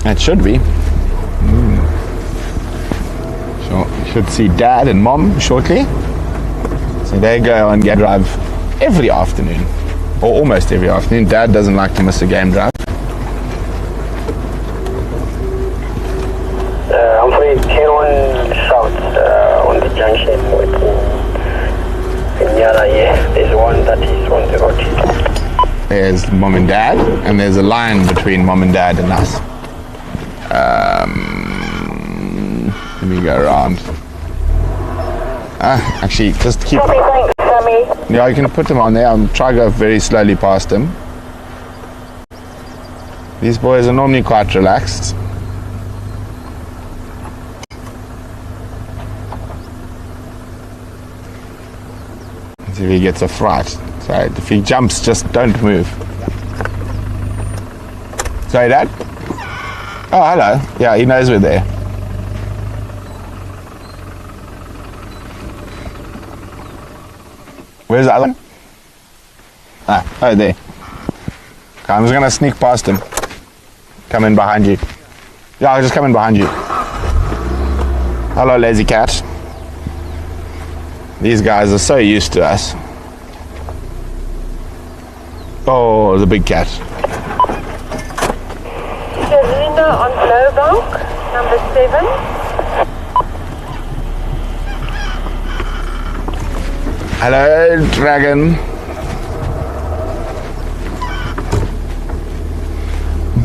It should be. So you should see Dad and Mom shortly. So they go on game drive every afternoon, or almost every afternoon. Dad doesn't like to miss a game drive. I'm free 10-1 south on the junction with Nyara. Yeah, there's one that is on the road. There's Mom and Dad, and there's a line between Mom and Dad and us. Let me go around. Actually, just keep. Copy, thanks, Sammy. Yeah, you can put them on there. I'll try to go very slowly past them. These boys are normally quite relaxed. Let's see if he gets a fright. So if he jumps, just don't move. Sorry, Dad? Oh, hello. Yeah, he knows we're there. Where's the other one? Oh, there. Okay, I'm just going to sneak past him. Come in behind you. Yeah, I'll just come in behind you. Hello, lazy cat. These guys are so used to us. Oh, the big cat. Serena on Lowveld, number 7. Hello, dragon.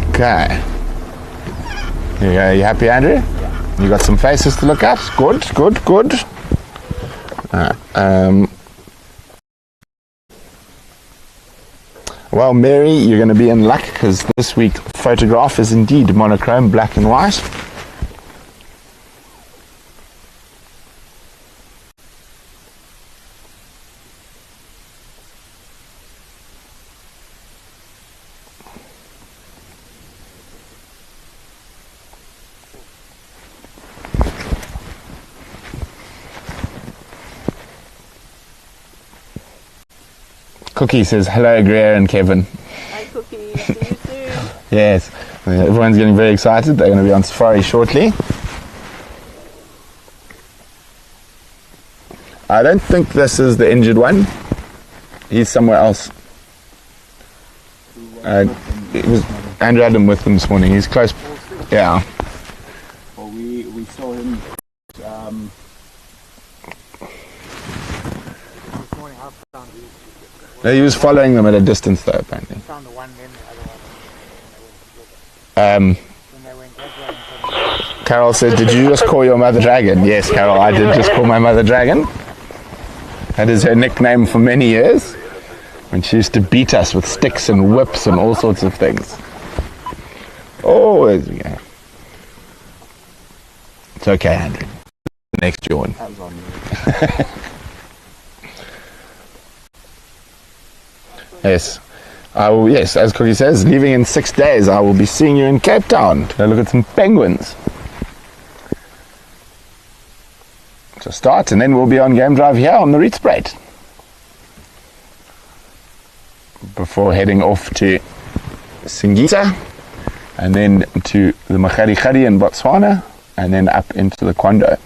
Okay. Here you go. You happy, Andrew? You got some faces to look at? Good, good, good. Well, Mary, you're going to be in luck because this week's photograph is indeed monochrome, black and white. Cookie says, hello, Greer and Kevin. Hi, Cookie. See you soon. Yes, everyone's getting very excited. They're going to be on safari shortly. I don't think this is the injured one. He's somewhere else. It was Andrew had him with him this morning. He's close. Yeah. Well, we saw him this morning. I found He was following them at a distance though, apparently. found the one, then the other one. When they went Carol said, did you just call your mother dragon? Yes, Carol, I did just call my mother dragon. That is her nickname for many years. When she used to beat us with sticks and whips and all sorts of things. Oh, there we go. It's okay, Andrew. Next yawn. That was on you. Yes. I will, yes, as Cookie says, leaving in 6 days, I will be seeing you in Cape Town to go look at some penguins. So start, and then we'll be on game drive here on the Rietspruit. Before heading off to Singita, and then to the Magadi in Botswana, and then up into the Kwando.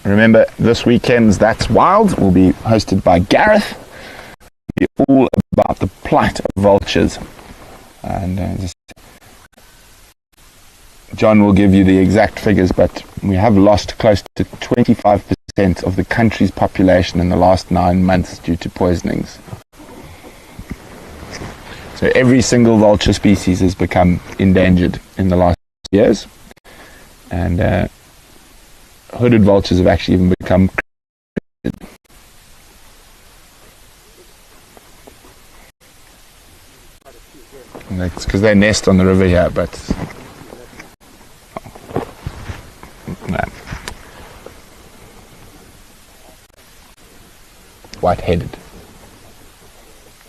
Remember, this weekend's That's Wild will be hosted by Gareth, all about the plight of vultures. And John will give you the exact figures, but we have lost close to 25% of the country's population in the last 9 months due to poisonings. So every single vulture species has become endangered in the last years, and hooded vultures have actually even become It's because they nest on the river here, but no. White-headed.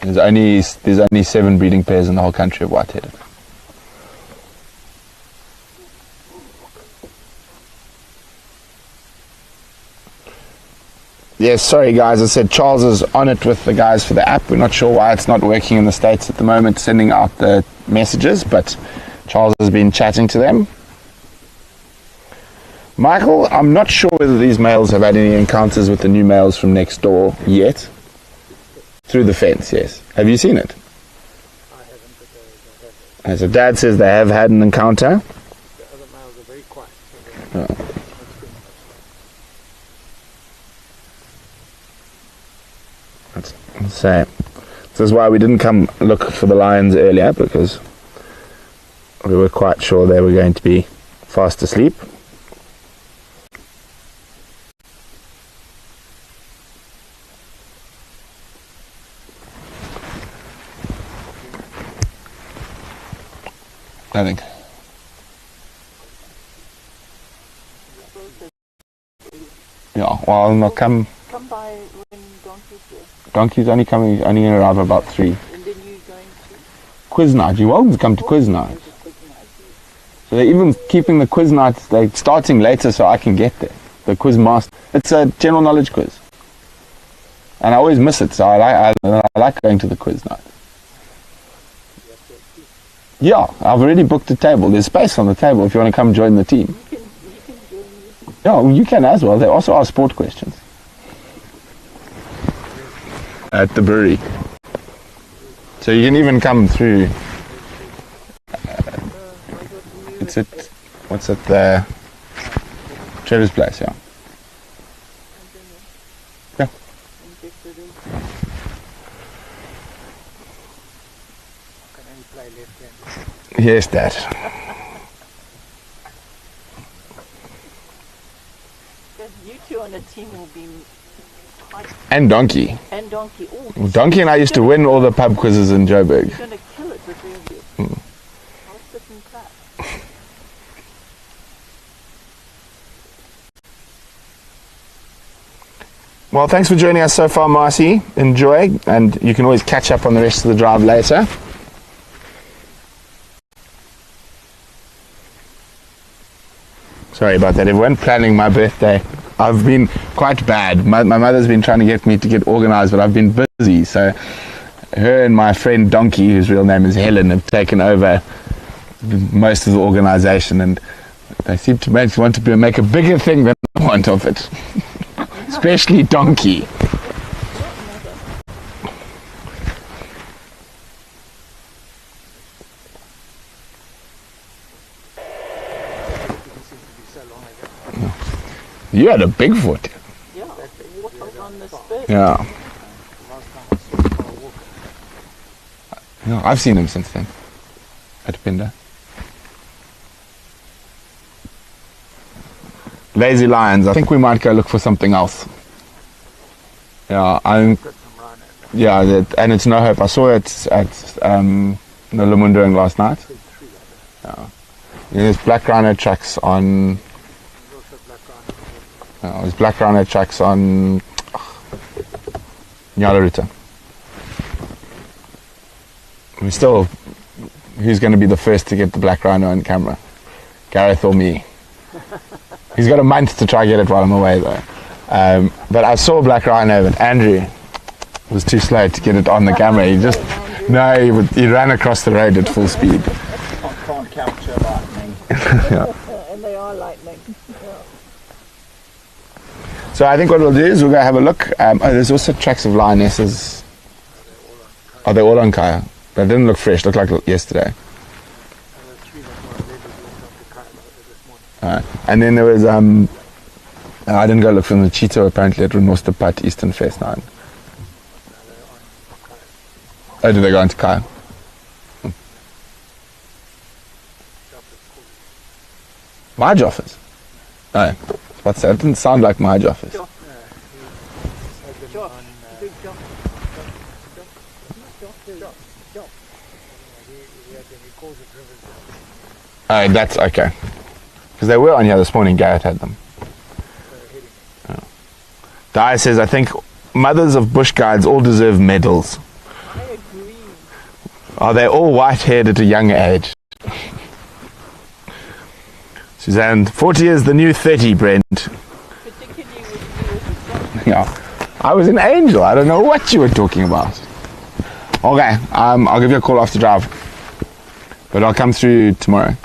There's only 7 breeding pairs in the whole country of white-headed. Yes, sorry guys, I said Charles is on it with the guys for the app. We're not sure why it's not working in the States at the moment, sending out the messages, but Charles has been chatting to them. Michael, I'm not sure whether these males have had any encounters with the new males from next door yet. Through the fence, yes. Have you seen it? I haven't, but I have. So Dad says they have had an encounter. The other males are very quiet. So this is why we didn't come look for the lions earlier, because we were quite sure they were going to be fast asleep. I think. Yeah, well, they'll come by when Donkey's here. Donkey's only going to arrive about 3. And then you're going to? Quiz night. You're welcome to come to quiz night. So they're even keeping the quiz nights, they're starting later so I can get there. The quiz master. It's a general knowledge quiz. And I always miss it, so I like going to the quiz night. Yeah, I've already booked a table. There's space on the table if you want to come join the team. You can join me. Yeah, well, you can as well. They also ask sport questions. At the brewery. So you can even come through. It's at, what's at the Trevor's place, yeah. Yeah. Yes, Dad. You two on a team will be quite... And Donkey. And Donkey. Oh, Donkey and I used to win all the pub quizzes in Joburg. You're going to kill it with you. I'll sit and clap. Well, thanks for joining us so far, Marcy. Enjoy, and you can always catch up on the rest of the drive later. Sorry about that, everyone. Planning my birthday. I've been quite bad. My mother's been trying to get me to get organized, but I've been busy. So her and my friend Donkey, whose real name is Helen, have taken over most of the organization, and they seem to want to make a bigger thing than I want of it. Especially Donkey. You had a Bigfoot. Yeah, what was on the spur. Yeah. No, I've seen him since then. At Pinder. Lazy lions. I think we might go look for something else. Yeah, and it's no hope. I saw it at Nolamundoing last night. Yeah. There's black rhino tracks on. There's black rhino tracks on Nyalaruta. We're still, who's going to be the first to get the black rhino on camera? Gareth or me? He's got a month to try and get it while I'm away though. But I saw black rhino, but Andrew was too slow to get it on the camera. He ran across the road at full speed. Can't capture lightning. Yeah. And they are lightning. So I think what we'll do is we'll go have a look. There's also tracks of lionesses Are they all on Kaya? They didn't look fresh. Looked like yesterday. The three that were already looked up to Kyle this morning. And then there was I didn't go look for the Cheeto apparently at Renosterpad Eastern Fest 9. Oh, did they go into Kaya? My Joffers? No. What's that? It didn't sound like my Joffers. Oh, that's okay. Because they were on here this morning, Gareth had them. Dai says, I think mothers of bush guides all deserve medals. I agree. Are they all white-haired at a young age? Suzanne, 40 is the new 30, Brent. Particularly with you. Yeah. I was an angel. I don't know what you were talking about. Okay, I'll give you a call after drive. But I'll come through tomorrow.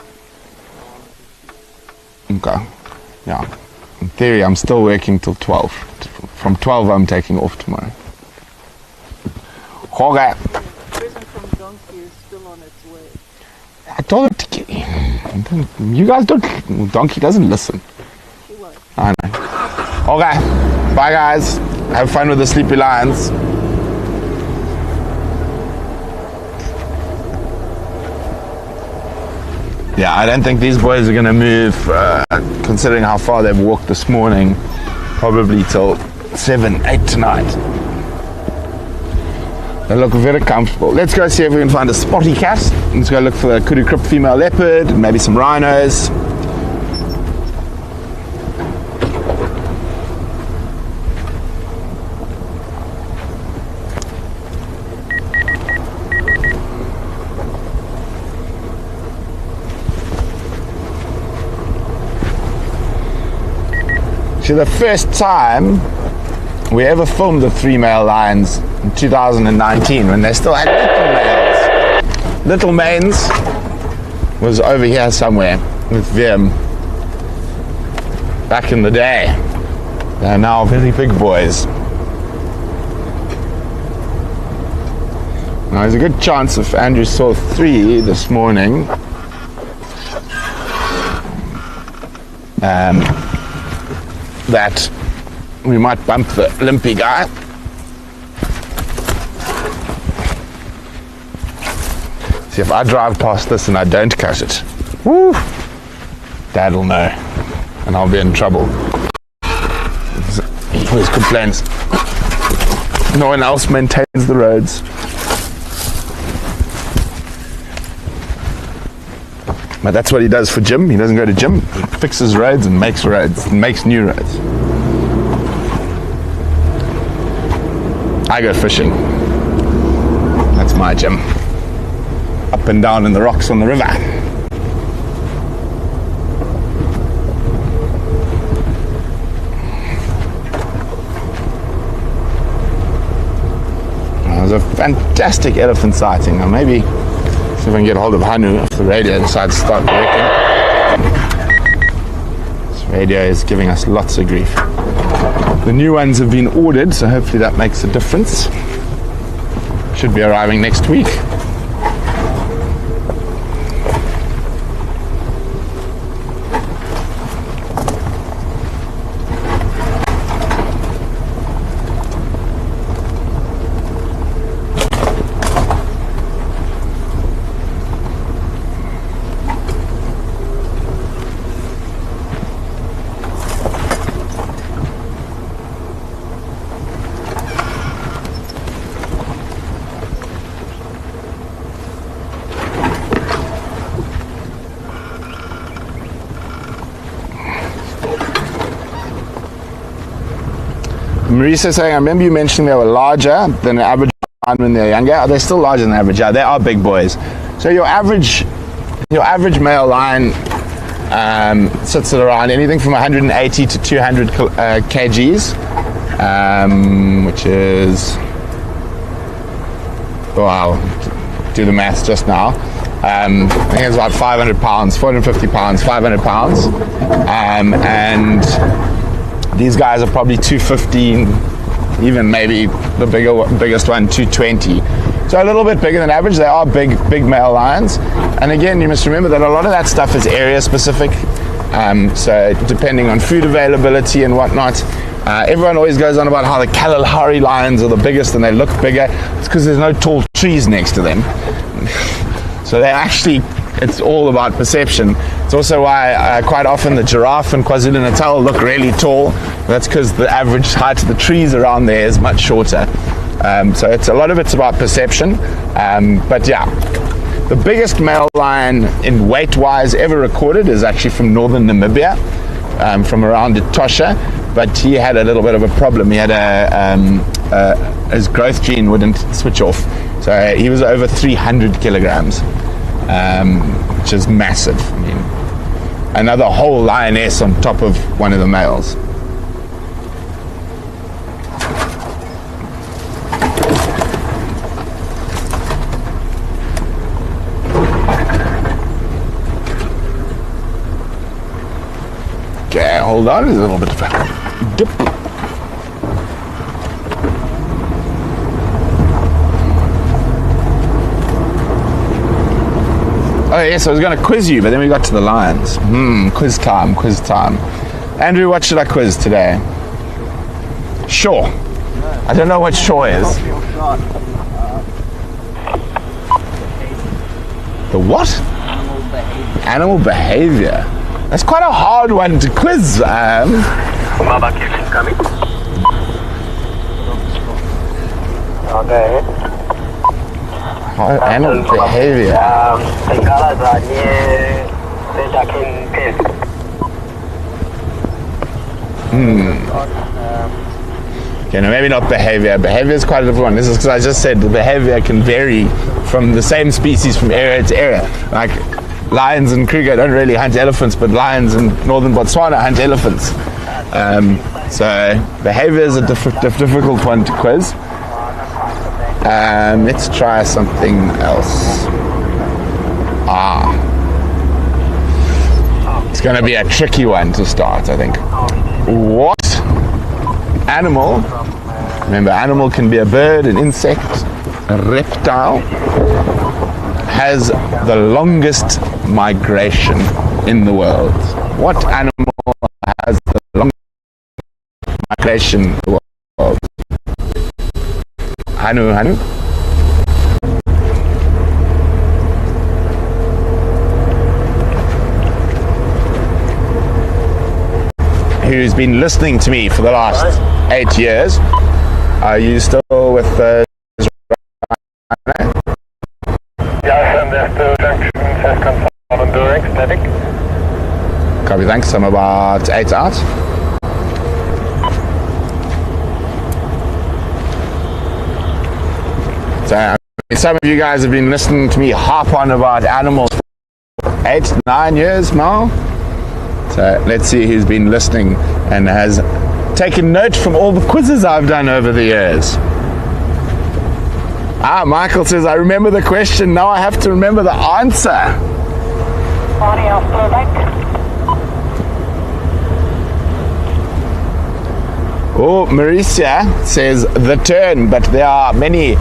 Okay. Yeah. In theory, I'm still working till 12. From 12, I'm taking off tomorrow. Okay. The present from Donkey is still on its way. I told her to get... You guys don't... Donkey doesn't listen. She won't. I know. Okay. Bye, guys. Have fun with the sleepy lions. Yeah, I don't think these boys are going to move, considering how far they've walked this morning. Probably till 7, 8 tonight. They look very comfortable. Let's go see if we can find a spotty cat. Let's go look for the kudu krip female leopard and maybe some rhinos. See, the first time we ever filmed the 3 male lions in 2019 when they still had little manes was over here somewhere with them back in the day. They're now very big boys. Now there's a good chance if Andrew saw 3 this morning that we might bump the limpy guy. See, if I drive past this and I don't cut it, woo, Dad will know and I'll be in trouble. He always complains no one else maintains the roads. But that's what he does for gym. He doesn't go to gym, he fixes roads and makes new roads. I go fishing. That's my gym. Up and down in the rocks on the river. There's a fantastic elephant sighting. Now maybe see if I can get a hold of Hanu if the radio decides to start working. This radio is giving us lots of grief. The new ones have been ordered, so hopefully that makes a difference. Should be arriving next week. Marisa saying, I remember you mentioning they were larger than an average lion when they're younger. Are they still larger than average? Yeah, they are big boys. So your average male lion sits at around anything from 180 to 200 kgs, which is, wow, do the maths just now. I think it's about 500 pounds, 450 pounds, 500 pounds. And these guys are probably 215, even maybe the biggest one 220. So a little bit bigger than average. They are big male lions. And again, you must remember that a lot of that stuff is area specific. So depending on food availability and whatnot, everyone always goes on about how the Kalahari lions are the biggest and they look bigger. It's because there's no tall trees next to them. So they actually, it's all about perception. It's also why quite often the giraffe in KwaZulu-Natal look really tall. That's because the average height of the trees around there is much shorter. So it's a lot of it's about perception. But yeah, the biggest male lion in weight-wise ever recorded is actually from northern Namibia, from around Etosha. But he had a little bit of a problem. He had his growth gene wouldn't switch off. So he was over 300 kilograms, which is massive. I mean, another whole lioness on top of one of the males. Okay, hold on, there's a little bit of a dip. Oh yes, I was going to quiz you, but then we got to the lions. Quiz time. Andrew, what should I quiz today? Sure. I don't know what sure is. The what? Animal behavior. That's quite a hard one to quiz. Coming. Okay. Animal behavior. The colors are near the ducking pen. Okay, no, maybe not behavior. Behavior is quite a different one. This is because I just said the behavior can vary from the same species from area to area. Like lions in Kruger don't really hunt elephants, but lions in northern Botswana hunt elephants. So behavior is a difficult one to quiz. Let's try something else. It's going to be a tricky one to start, I think. What animal, remember animal can be a bird, an insect, a reptile, has the longest migration in the world? What animal has the longest migration in the world? Hanu. Who's been listening to me for the last 8 years? Are you still with the Yes, and there's still junction has confirmed enduring static. Copy, thanks. I'm about 8 out. So some of you guys have been listening to me harp on about animals for 8-9 years now. So let's see who's been listening and has taken note from all the quizzes I've done over the years. Michael says, I remember the question, now I have to remember the answer. Morning, I'll back. Oh, Mauricia says the tern, but there are many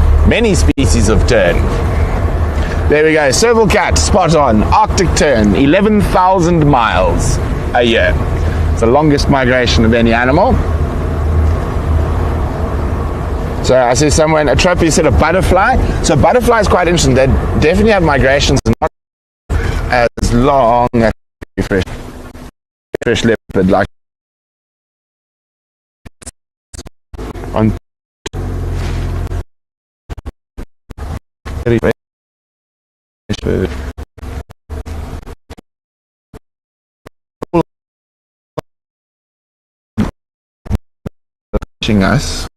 species of tern. There we go, serval cat, spot on. Arctic tern, 11,000 miles a year. It's the longest migration of any animal. So I see someone, a trophy said a butterfly. So butterfly is quite interesting. They definitely have migrations not as long as fresh leopard, like on watching us.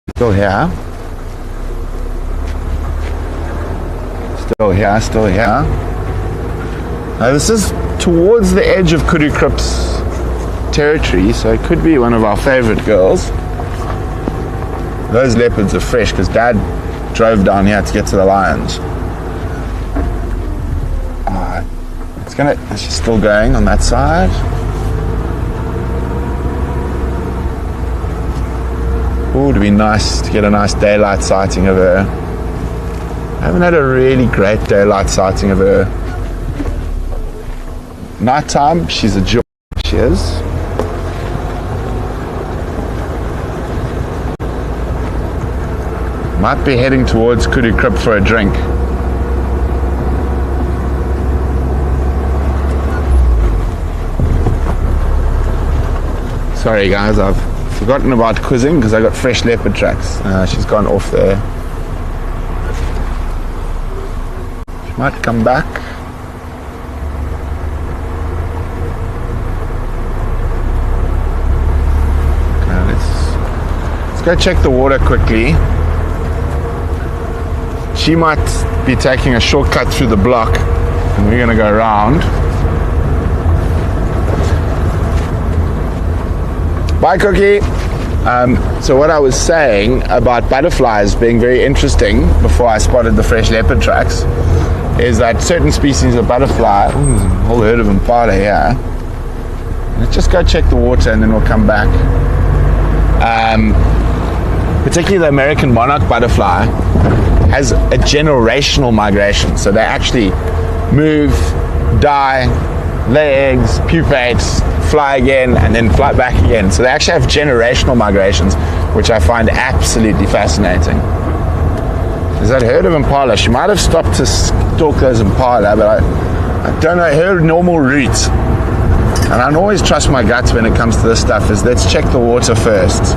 Still here. Now this is towards the edge of Kudu Krip's territory, so it could be one of our favorite girls. Those leopards are fresh because Dad drove down here to get to the lions. It's still going on that side. Ooh, it'd be nice to get a nice daylight sighting of her. I haven't had a really great daylight sighting of her. Nighttime, she's a joy. She is. Might be heading towards Kudu Krip for a drink. Sorry guys, I've forgotten about quizzing because I got fresh leopard tracks. She's gone off there. She might come back. Okay, let's go check the water quickly. She might be taking a shortcut through the block and we're going to go around. Bye, Cookie. So what I was saying about butterflies being very interesting before I spotted the fresh leopard tracks is that certain species of butterfly, there's a whole herd of impala here. Let's just go check the water and then we'll come back. Particularly the American monarch butterfly has a generational migration. So they actually move, die, lay eggs, pupate, fly again, and then fly back again. So they actually have generational migrations, which I find absolutely fascinating. There's that herd of impala. She might have stopped to stalk those impala, but I don't know her normal route. And I always trust my guts when it comes to this stuff, is let's check the water first.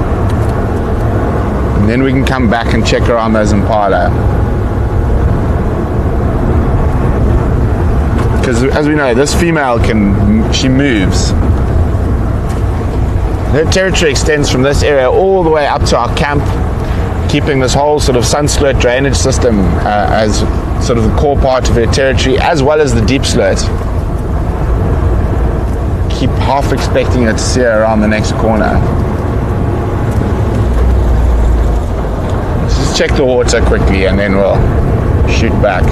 And then we can come back and check around those impala. Because as we know, this female she moves. Her territory extends from this area all the way up to our camp, keeping this whole sort of sun slope drainage system as sort of the core part of her territory, as well as the deep slope. Keep half expecting her to see her around the next corner. Let's just check the water quickly and then we'll shoot back.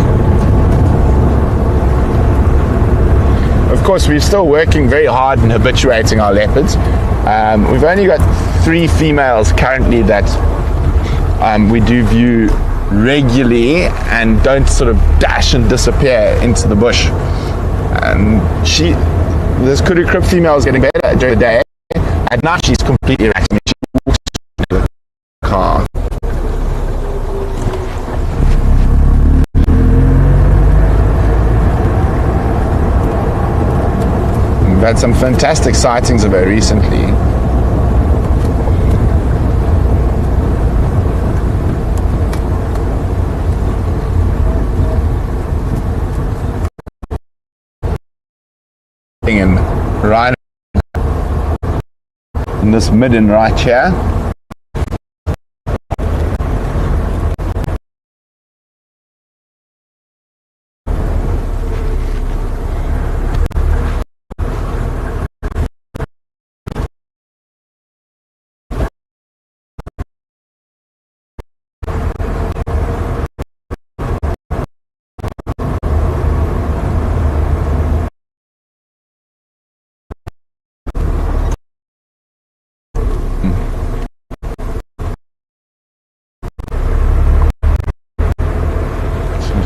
Of course, we're still working very hard in habituating our leopards. We've only got 3 females currently that we do view regularly and don't sort of dash and disappear into the bush. And this Kudu Krip female is getting better during the day. At night, she's completely relaxed. I mean, she walks to the car. We've had some fantastic sightings of her recently. In right in this midden right here.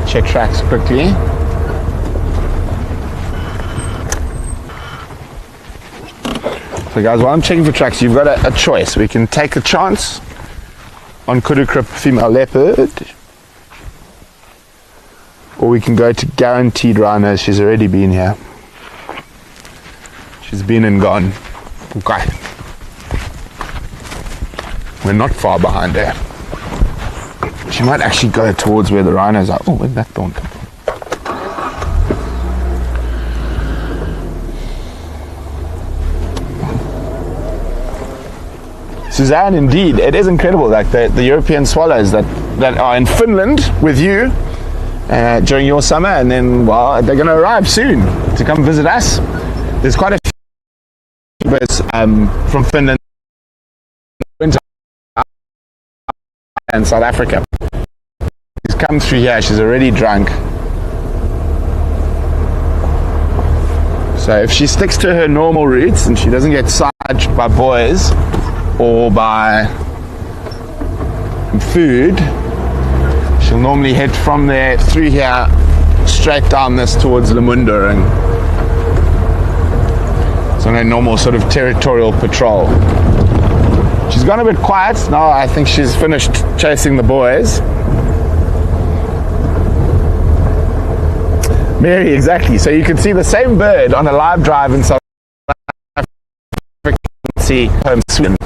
Check tracks quickly. So guys, while I'm checking for tracks, you've got a choice. We can take a chance on Kudu Krip female leopard, or we can go to guaranteed rhinos. She's already been here. She's been and gone. Okay. We're not far behind her. She might actually go towards where the rhinos are. Oh, where did that thorn come from? Suzanne, indeed, it is incredible. Like the European swallows that are in Finland with you during your summer, and then, well, they're going to arrive soon to come visit us. There's quite a few birds from Finland and South Africa. She's come through here. She's already drunk. So if she sticks to her normal routes and she doesn't get sidetracked by boys or by food, she'll normally head from there through here straight down this towards Lamunda, and it's on a normal sort of territorial patrol. She's gone a bit quiet now. I think she's finished chasing the boys. Mary, exactly. So you can see the same bird on a live drive in South Africa. See home Sweden.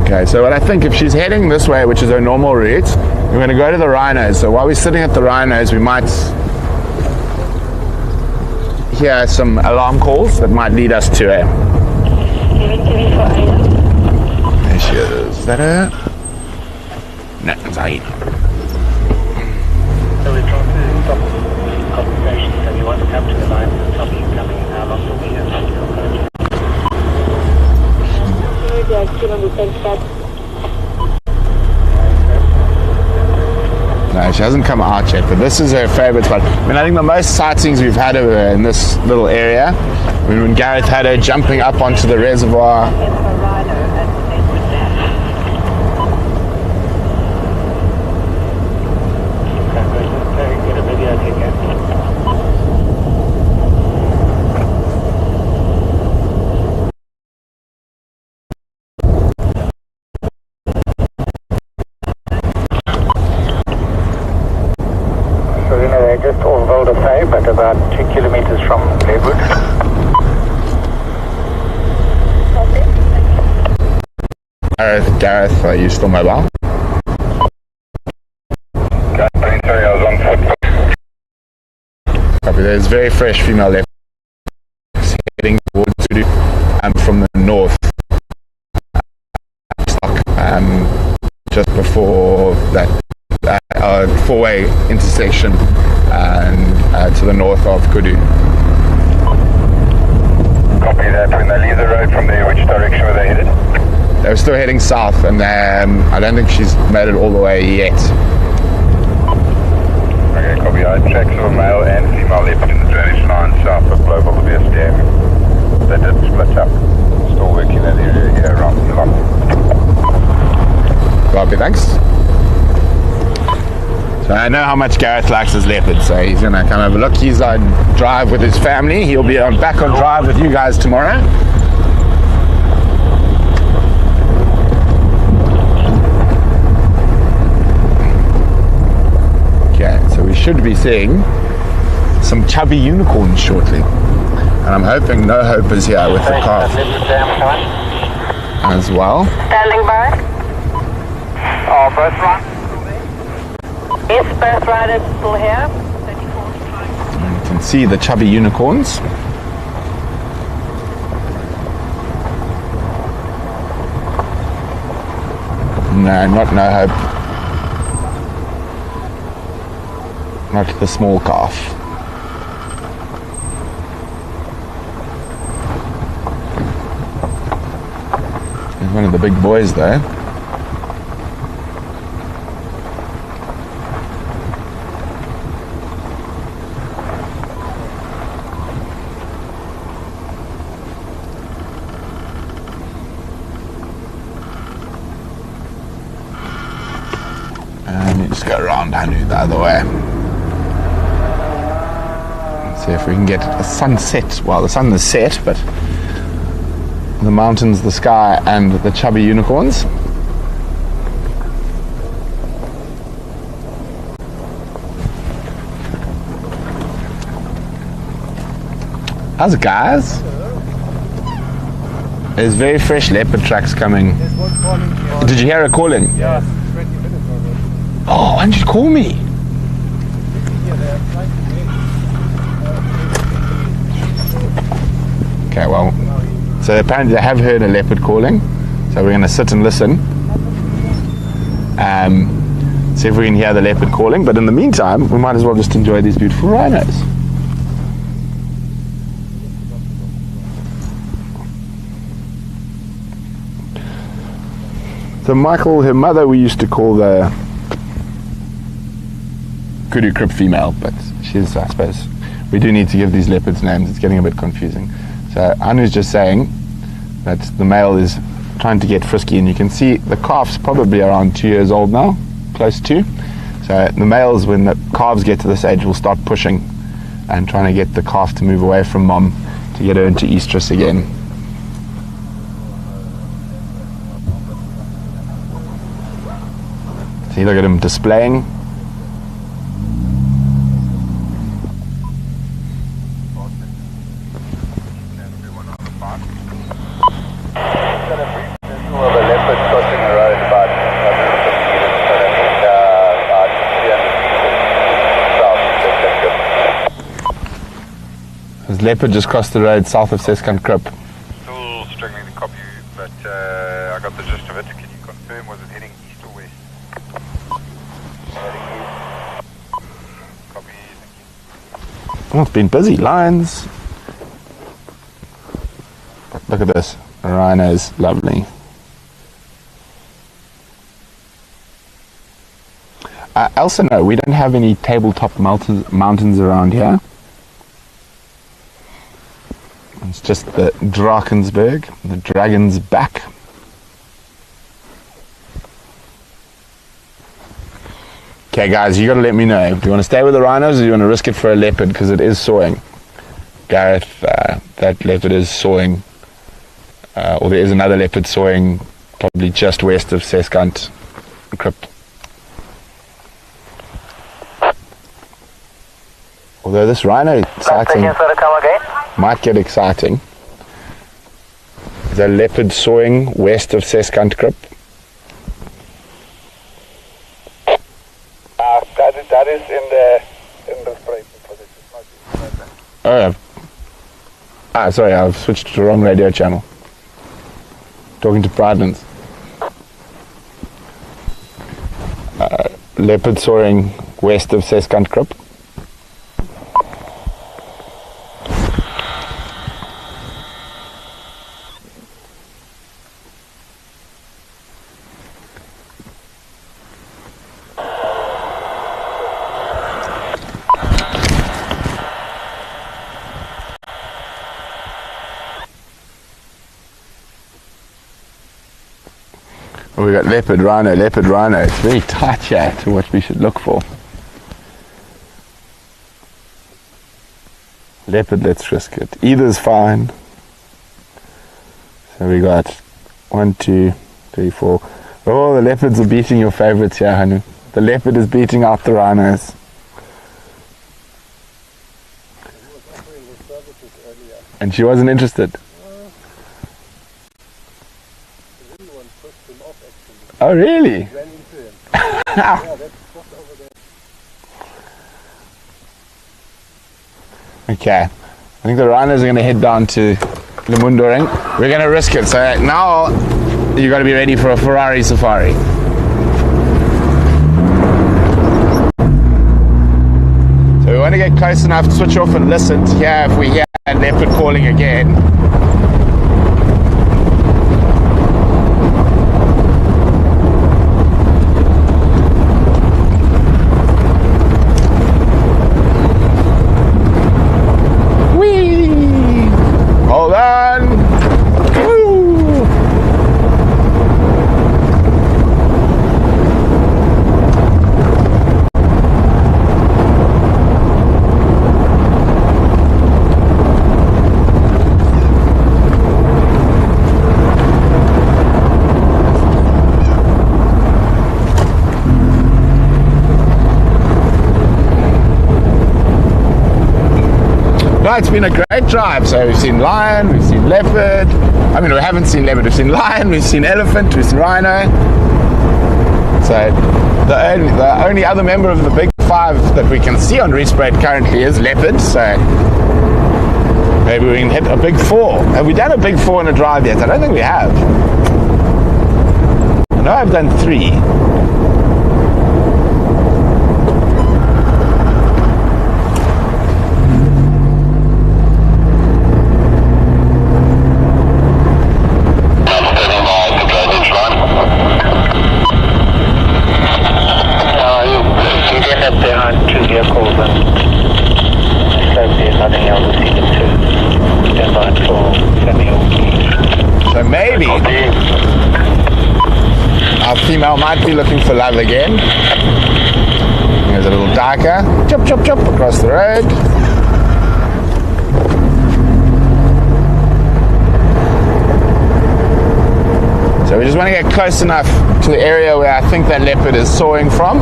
Okay, so what I think, if she's heading this way, which is her normal route, we're going to go to the rhinos. So while we're sitting at the rhinos, we might hear some alarm calls that might lead us to her. There she is. Is that her? No, it's Aina. So we're trying to stop the conversation, so you want to come to the line and tell me coming and how long will we have to No, she hasn't come out yet, but this is her favourite spot. I mean, I think the most sightings we've had of her in this little area, I mean, when Gareth had her jumping up onto the reservoir. Just off Lowveld of South Africa, about 2 kilometers from Leopard. Gareth, are you still mobile? Sorry, I was on foot. Copy. There's very fresh female leopard heading towards Kudu from the north. Just before that four-way intersection and to the north of Kudu. Copy that. When they leave the road from there, which direction were they headed? They were still heading south, and I don't think she's made it all the way yet. Okay, copy. I had tracks of a male and female leopard in the drainage line south of Lowveld of South Africa. They did split up. Still working that area here around the clock. Copy, thanks. So I know how much Gareth likes his leopard, so he's going to come have a look. He's on drive with his family. He'll be back on drive with you guys tomorrow. Okay, so we should be seeing some chubby unicorns shortly. And I'm hoping No Hope is here with the calf as well. Standing by. First one. Yes, birth rider is still here. You can see the chubby unicorns. No, not No Hope. Not the small calf. There's one of the big boys there. And you just go around Hanu the other way. Let's see if we can get a sunset. Well, the sun is set, but the mountains, the sky, and the chubby unicorns. How's it, guys? There's very fresh leopard tracks coming. Did you hear it calling? Yeah, 20 minutes already. Oh, why didn't you call me? Okay, well, so apparently they have heard a leopard calling, so we're going to sit and listen. See if we can hear the leopard calling, but in the meantime, we might as well just enjoy these beautiful rhinos. So Michael, her mother, we used to call the Kudu Crip female, but she's, I suppose, we do need to give these leopards names. It's getting a bit confusing. So Anu's just saying that the male is trying to get frisky, and you can see the calf's probably around 2 years old now, close to. So the males, when the calves get to this age, will start pushing and trying to get the calf to move away from mom to get her into estrus again. See, look at him displaying. Leopard just crossed the road south of Seskant Krip. Still struggling to copy you, but I got the gist of it. Can you confirm, was it heading east or west? Heading east. Copy, thank you. Oh, it's been busy. Lions. Look at this. The rhinos. Lovely. Also, no, we don't have any tabletop mountains around here. It's just the Drakensberg, the Dragon's Back. Okay, guys, you got to let me know. Do you want to stay with the rhinos, or do you want to risk it for a leopard, because it is sawing? Gareth, that leopard is sawing, or there is another leopard sawing, probably just west of Seskant Krip. Although this rhino sighting might get exciting. The leopard sawing west of Seskant Krip. That is in the spray position. Oh, sorry, I've switched to the wrong radio channel. Talking to Pridelands. Leopard soaring west of Seskant Krip. We got leopard, rhino. It's very tight here to what we should look for. Leopard, let's risk it. Either's fine. So we got 1, 2, 3, 4. Oh, the leopards are beating your favorites here, Hanu. The leopard is beating out the rhinos. And she wasn't interested. Oh, really? Ran into him. Yeah, that's just over there. Okay. I think the rhinos are going to head down to Lemundoring. We're going to risk it. So now you got to be ready for a Ferrari safari. So we want to get close enough to switch off and listen to hear if we hear a leopard calling again. Hold on. Woo. No, it's been a great drive. So we've seen lion, we've seen leopard. I mean, we haven't seen leopard, we've seen lion, we've seen elephant, we've seen rhino. So the only other member of the big five that we can see on Rietspruit currently is leopard. So maybe we can hit a big four. Have we done a big four in a drive yet? I don't think we have. I know I've done 3. Nothing else to see them to stand by for might be looking for love again. There's a little darker. Chop, chop, chop across the road. So we just want to get close enough to the area where I think that leopard is soaring from.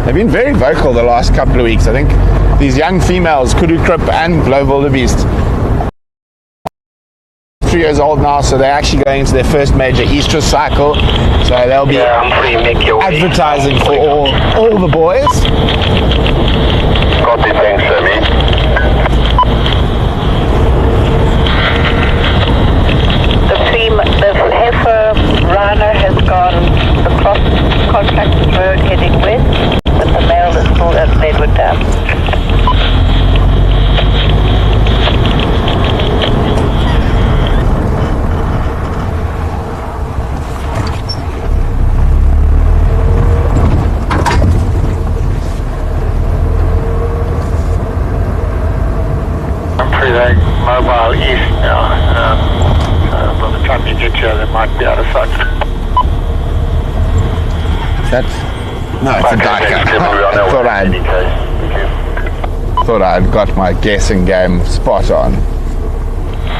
They've been very vocal the last couple of weeks. I think these young females, Kudu Krip and Lowveld of South Africa, 3 years old now, so they're actually going into their first major estrus cycle. So they'll be advertising for all the boys. Copy, thanks, Sammy. The heifer runner has gone across Contractors Road heading west, but the male is still at Leopard Dam. I'm pretty mobile east now. By the time you get here, they might be out of sight. No, it's a diker. I thought I'd got my guessing game spot on.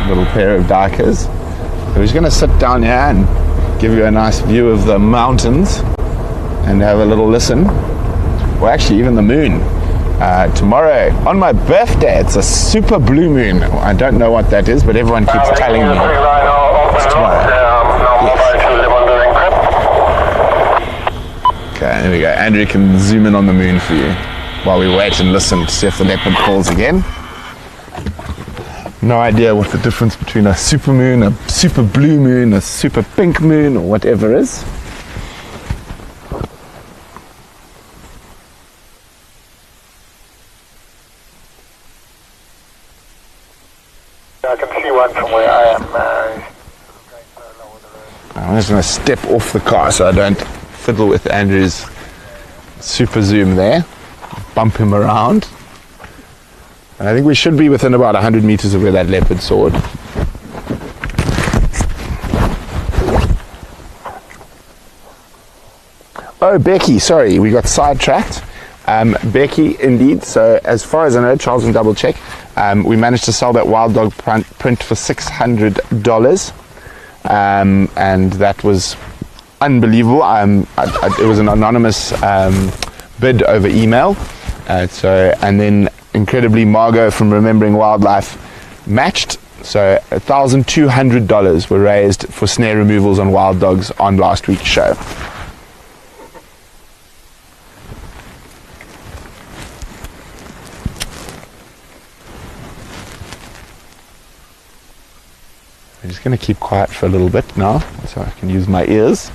Little pair of dikers. So we're just going to sit down here and give you a nice view of the mountains and have a little listen. Well, actually, even the moon. Tomorrow, on my birthday, it's a super blue moon. I don't know what that is, but everyone keeps telling me it's tomorrow. Okay, there we go. Andrew can zoom in on the moon for you while we wait and listen to see if the leopard calls again. No idea what the difference between a super moon, a super blue moon, a super pink moon, or whatever is. I can see one from where I am. I'm just going to step off the car so I don't fiddle with Andrew's super zoom there. Bump him around. And I think we should be within about 100 meters of where that leopard soared. Oh, Becky, sorry, we got sidetracked. Becky, indeed. So as far as I know, Charles can double check. We managed to sell that wild dog print for $600, and that was unbelievable. It was an anonymous bid over email. And then incredibly, Margot from Remembering Wildlife matched. So $1,200 were raised for snare removals on wild dogs on last week's show. I'm just going to keep quiet for a little bit now so I can use my ears.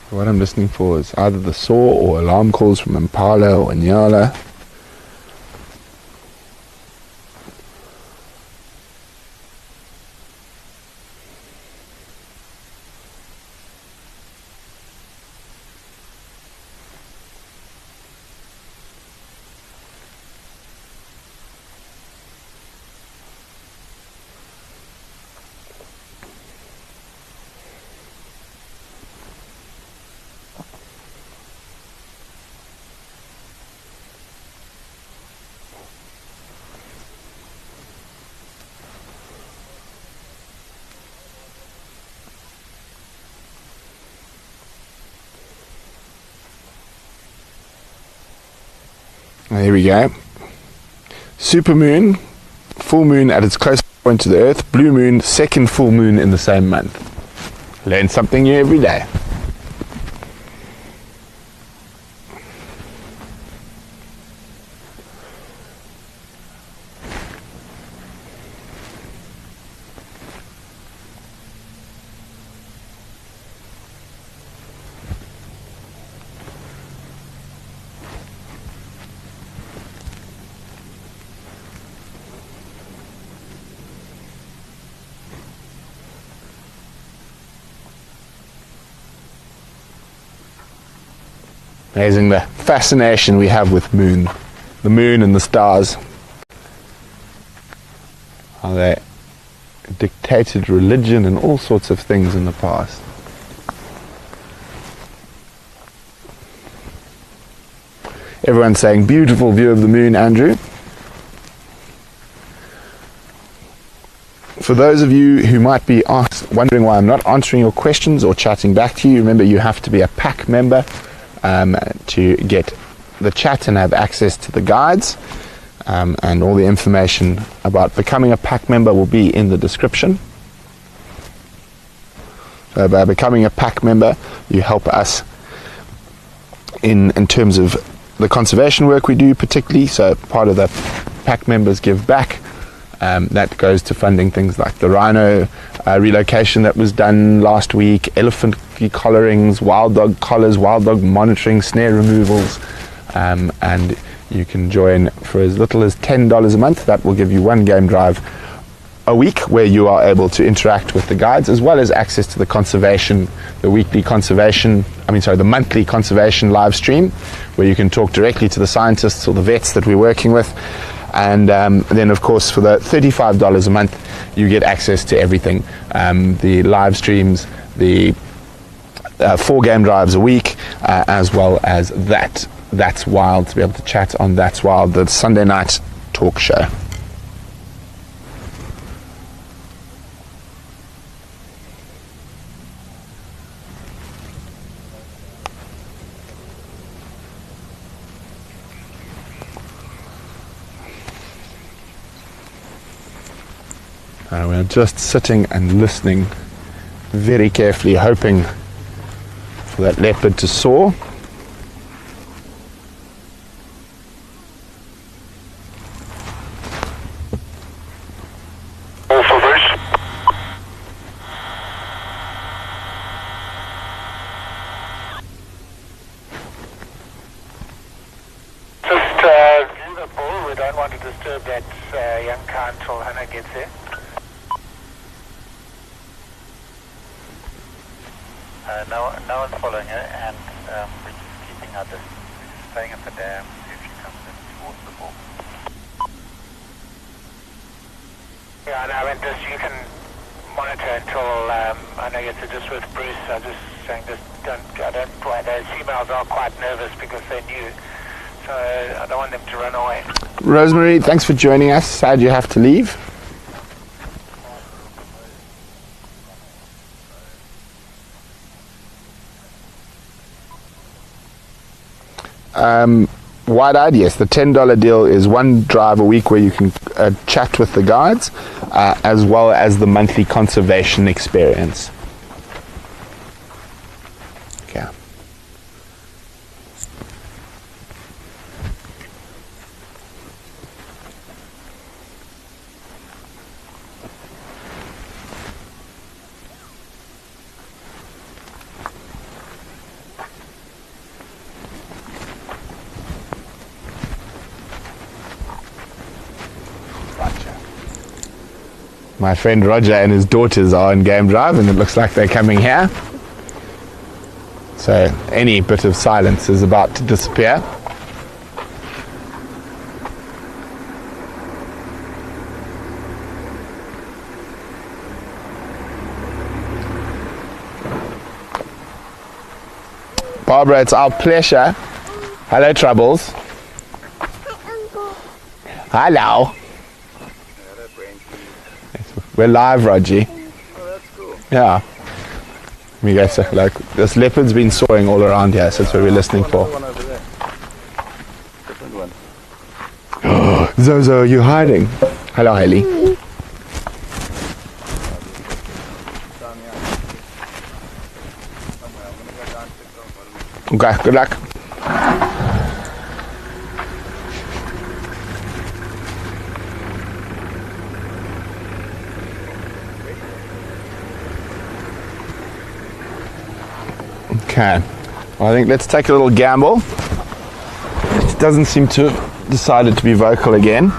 What I'm listening for is either the saw or alarm calls from Impala or Nyala. There we go. Super moon, full moon at its closest point to the Earth. Blue moon, second full moon in the same month. Learn something new every day. Amazing the fascination we have with the moon and the stars. How they dictated religion and all sorts of things in the past. Everyone's saying beautiful view of the moon, Andrew. For those of you who might be wondering why I'm not answering your questions or chatting back to you, remember you have to be a pack member to get the chat and have access to the guides, and all the information about becoming a pack member will be in the description. So by becoming a pack member, you help us in terms of the conservation work we do particularly. So part of the pack members give back. That goes to funding things like the rhino relocation that was done last week, elephant collarings, wild dog collars, wild dog monitoring, snare removals, and you can join for as little as $10 a month. That will give you one game drive a week where you are able to interact with the guides, as well as access to the the monthly conservation live stream, where you can talk directly to the scientists or the vets that we're working with. And then, of course, for the $35 a month, you get access to everything. The live streams, the 4 game drives a week, as well as That's Wild, to be able to chat on That's Wild, the Sunday night talk show. We're just sitting and listening very carefully, hoping for that leopard to soar. All for Bruce. Just view the Poole. We don't want to disturb that young car until Hannah gets there. No one's following her, and we're just keeping our distance. We're staying at the dam, see if she comes in towards the ball. Yeah, no, and just you can monitor until I know you have to just with Bruce. I was just saying, those females are quite nervous because they're new, so I don't want them to run away. Rosemary, thanks for joining us. Sad you have to leave. Wide-eyed, yes. The $10 deal is one drive a week where you can chat with the guides, as well as the monthly conservation experience. Okay. My friend Roger and his daughters are in game drive, and it looks like they're coming here. So any bit of silence is about to disappear. Barbara, it's our pleasure. Hello, Troubles. Hello. We're live, Roger. Oh, that's cool. Yeah. We go, so, like, this leopard's been soaring all around here, so that's what we're listening for. One over there. Different one. Zozo, are you hiding? Hello, Hailey. Okay, good luck. Okay, well, I think let's take a little gamble. It doesn't seem to have decided to be vocal again.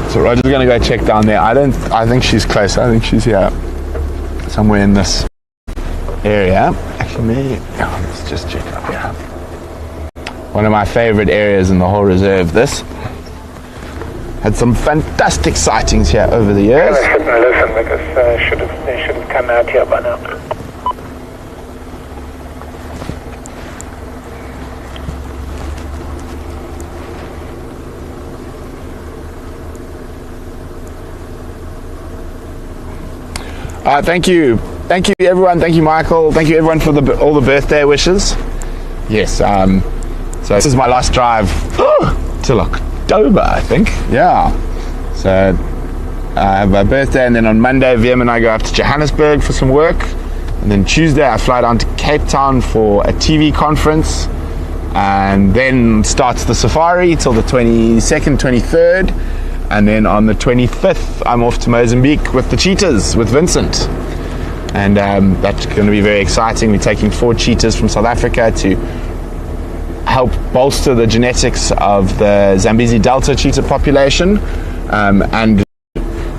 So Roger's gonna go check down there. I think she's close. I think she's here somewhere in this area. Actually, let's just check up here. One of my favorite areas in the whole reserve, this. Had some fantastic sightings here over the years. I shouldn't listen because they should have come out here by now. Thank you everyone. Thank you, Michael. Thank you everyone for all the birthday wishes. Yes. So this is my last drive till October, I think. Yeah. So I have my birthday, and then on Monday, Wiem and I go up to Johannesburg for some work, and then Tuesday I fly down to Cape Town for a TV conference, and then starts the safari till the 22nd, 23rd. And then on the 25th, I'm off to Mozambique with the cheetahs, with Vincent. And that's going to be very exciting. We're taking 4 cheetahs from South Africa to help bolster the genetics of the Zambezi Delta cheetah population. And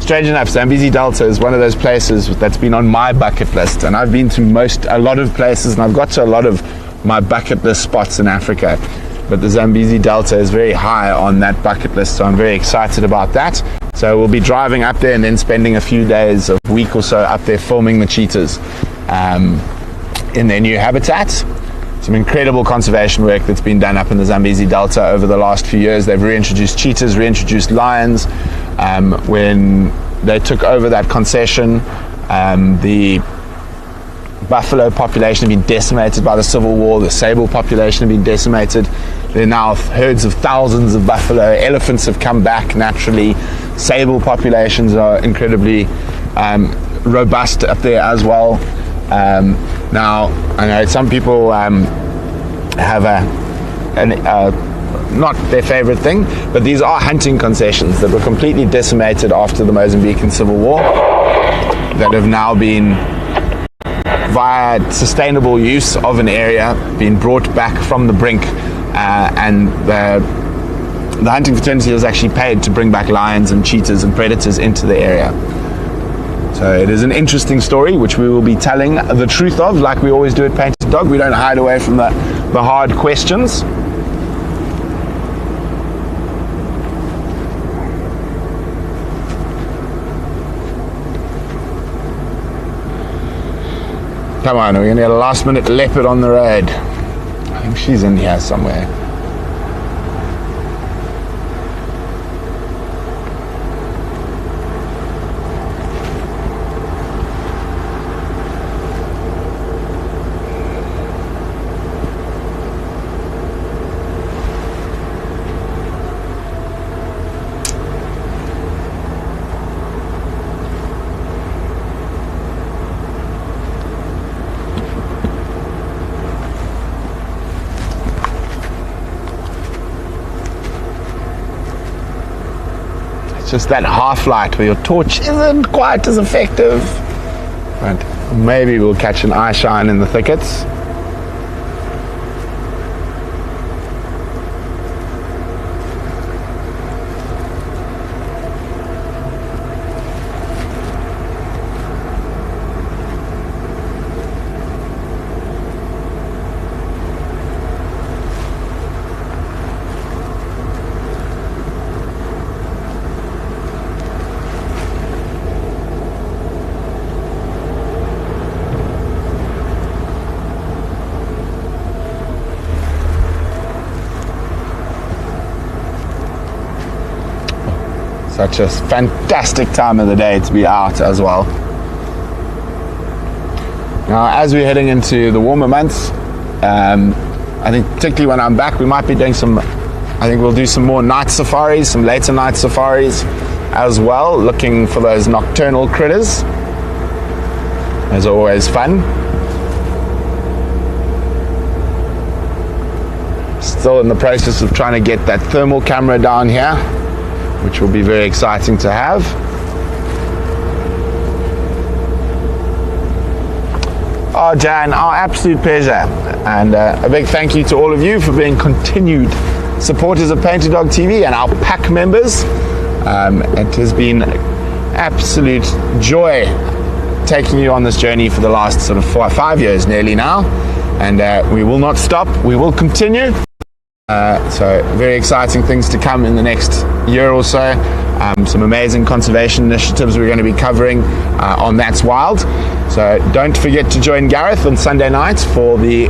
strange enough, Zambezi Delta is one of those places that's been on my bucket list. And I've been to a lot of places, and I've got to a lot of my bucket list spots in Africa. But the Zambezi Delta is very high on that bucket list, so I'm very excited about that. So we'll be driving up there and then spending a few days, a week or so up there filming the cheetahs in their new habitat. Some incredible conservation work that's been done up in the Zambezi Delta over the last few years. They've reintroduced cheetahs, reintroduced lions. When they took over that concession, the buffalo population had been decimated by the Civil War. The sable population had been decimated. There are now herds of thousands of buffalo. Elephants have come back naturally. Sable populations are incredibly robust up there as well. Now, I know some people have not their favorite thing, but these are hunting concessions that were completely decimated after the Mozambican Civil War, that have now been, via sustainable use of an area, being brought back from the brink, and the hunting fraternity was actually paid to bring back lions and cheetahs and predators into the area. So it is an interesting story which we will be telling the truth of, like we always do at Painted Dog. We don't hide away from the hard questions. Come on, we're going to get a last minute leopard on the road. I think she's in here somewhere. Just that half light where your torch isn't quite as effective, but maybe we'll catch an eye shine in the thickets. Such a fantastic time of the day to be out as well. Now, as we're heading into the warmer months, I think particularly when I'm back, we might be doing I think we'll do some more night safaris, some later night safaris as well, looking for those nocturnal critters. Those are always fun. Still in the process of trying to get that thermal camera down here, which will be very exciting to have. Oh, Jan, our absolute pleasure. And a big thank you to all of you for being continued supporters of Painted Dog TV and our pack members. It has been absolute joy taking you on this journey for the last sort of 5 years nearly now. And we will not stop. We will continue. So very exciting things to come in the next year or so. Some amazing conservation initiatives we're going to be covering on That's Wild. So don't forget to join Gareth on Sunday night for the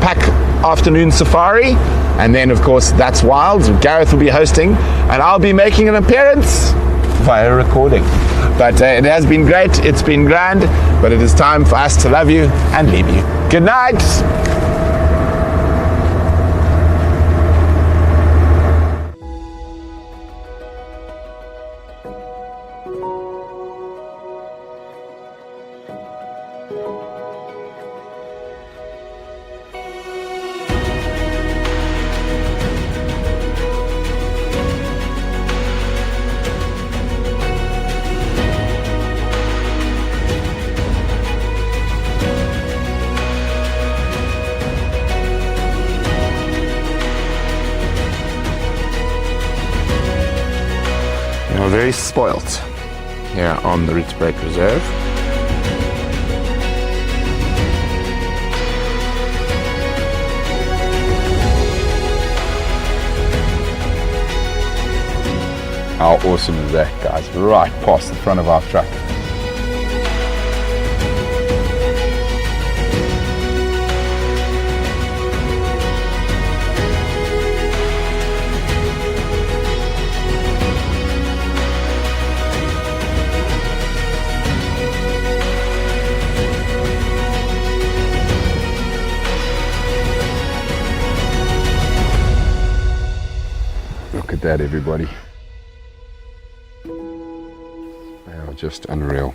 pack afternoon safari. And then, of course, That's Wild. Gareth will be hosting, and I'll be making an appearance via recording. But it has been great. It's been grand. But it is time for us to love you and leave you. Good night. Very spoilt here on the Rietspruit Reserve. How awesome is that, guys? Right past the front of our truck. Look at that, everybody. They are just unreal.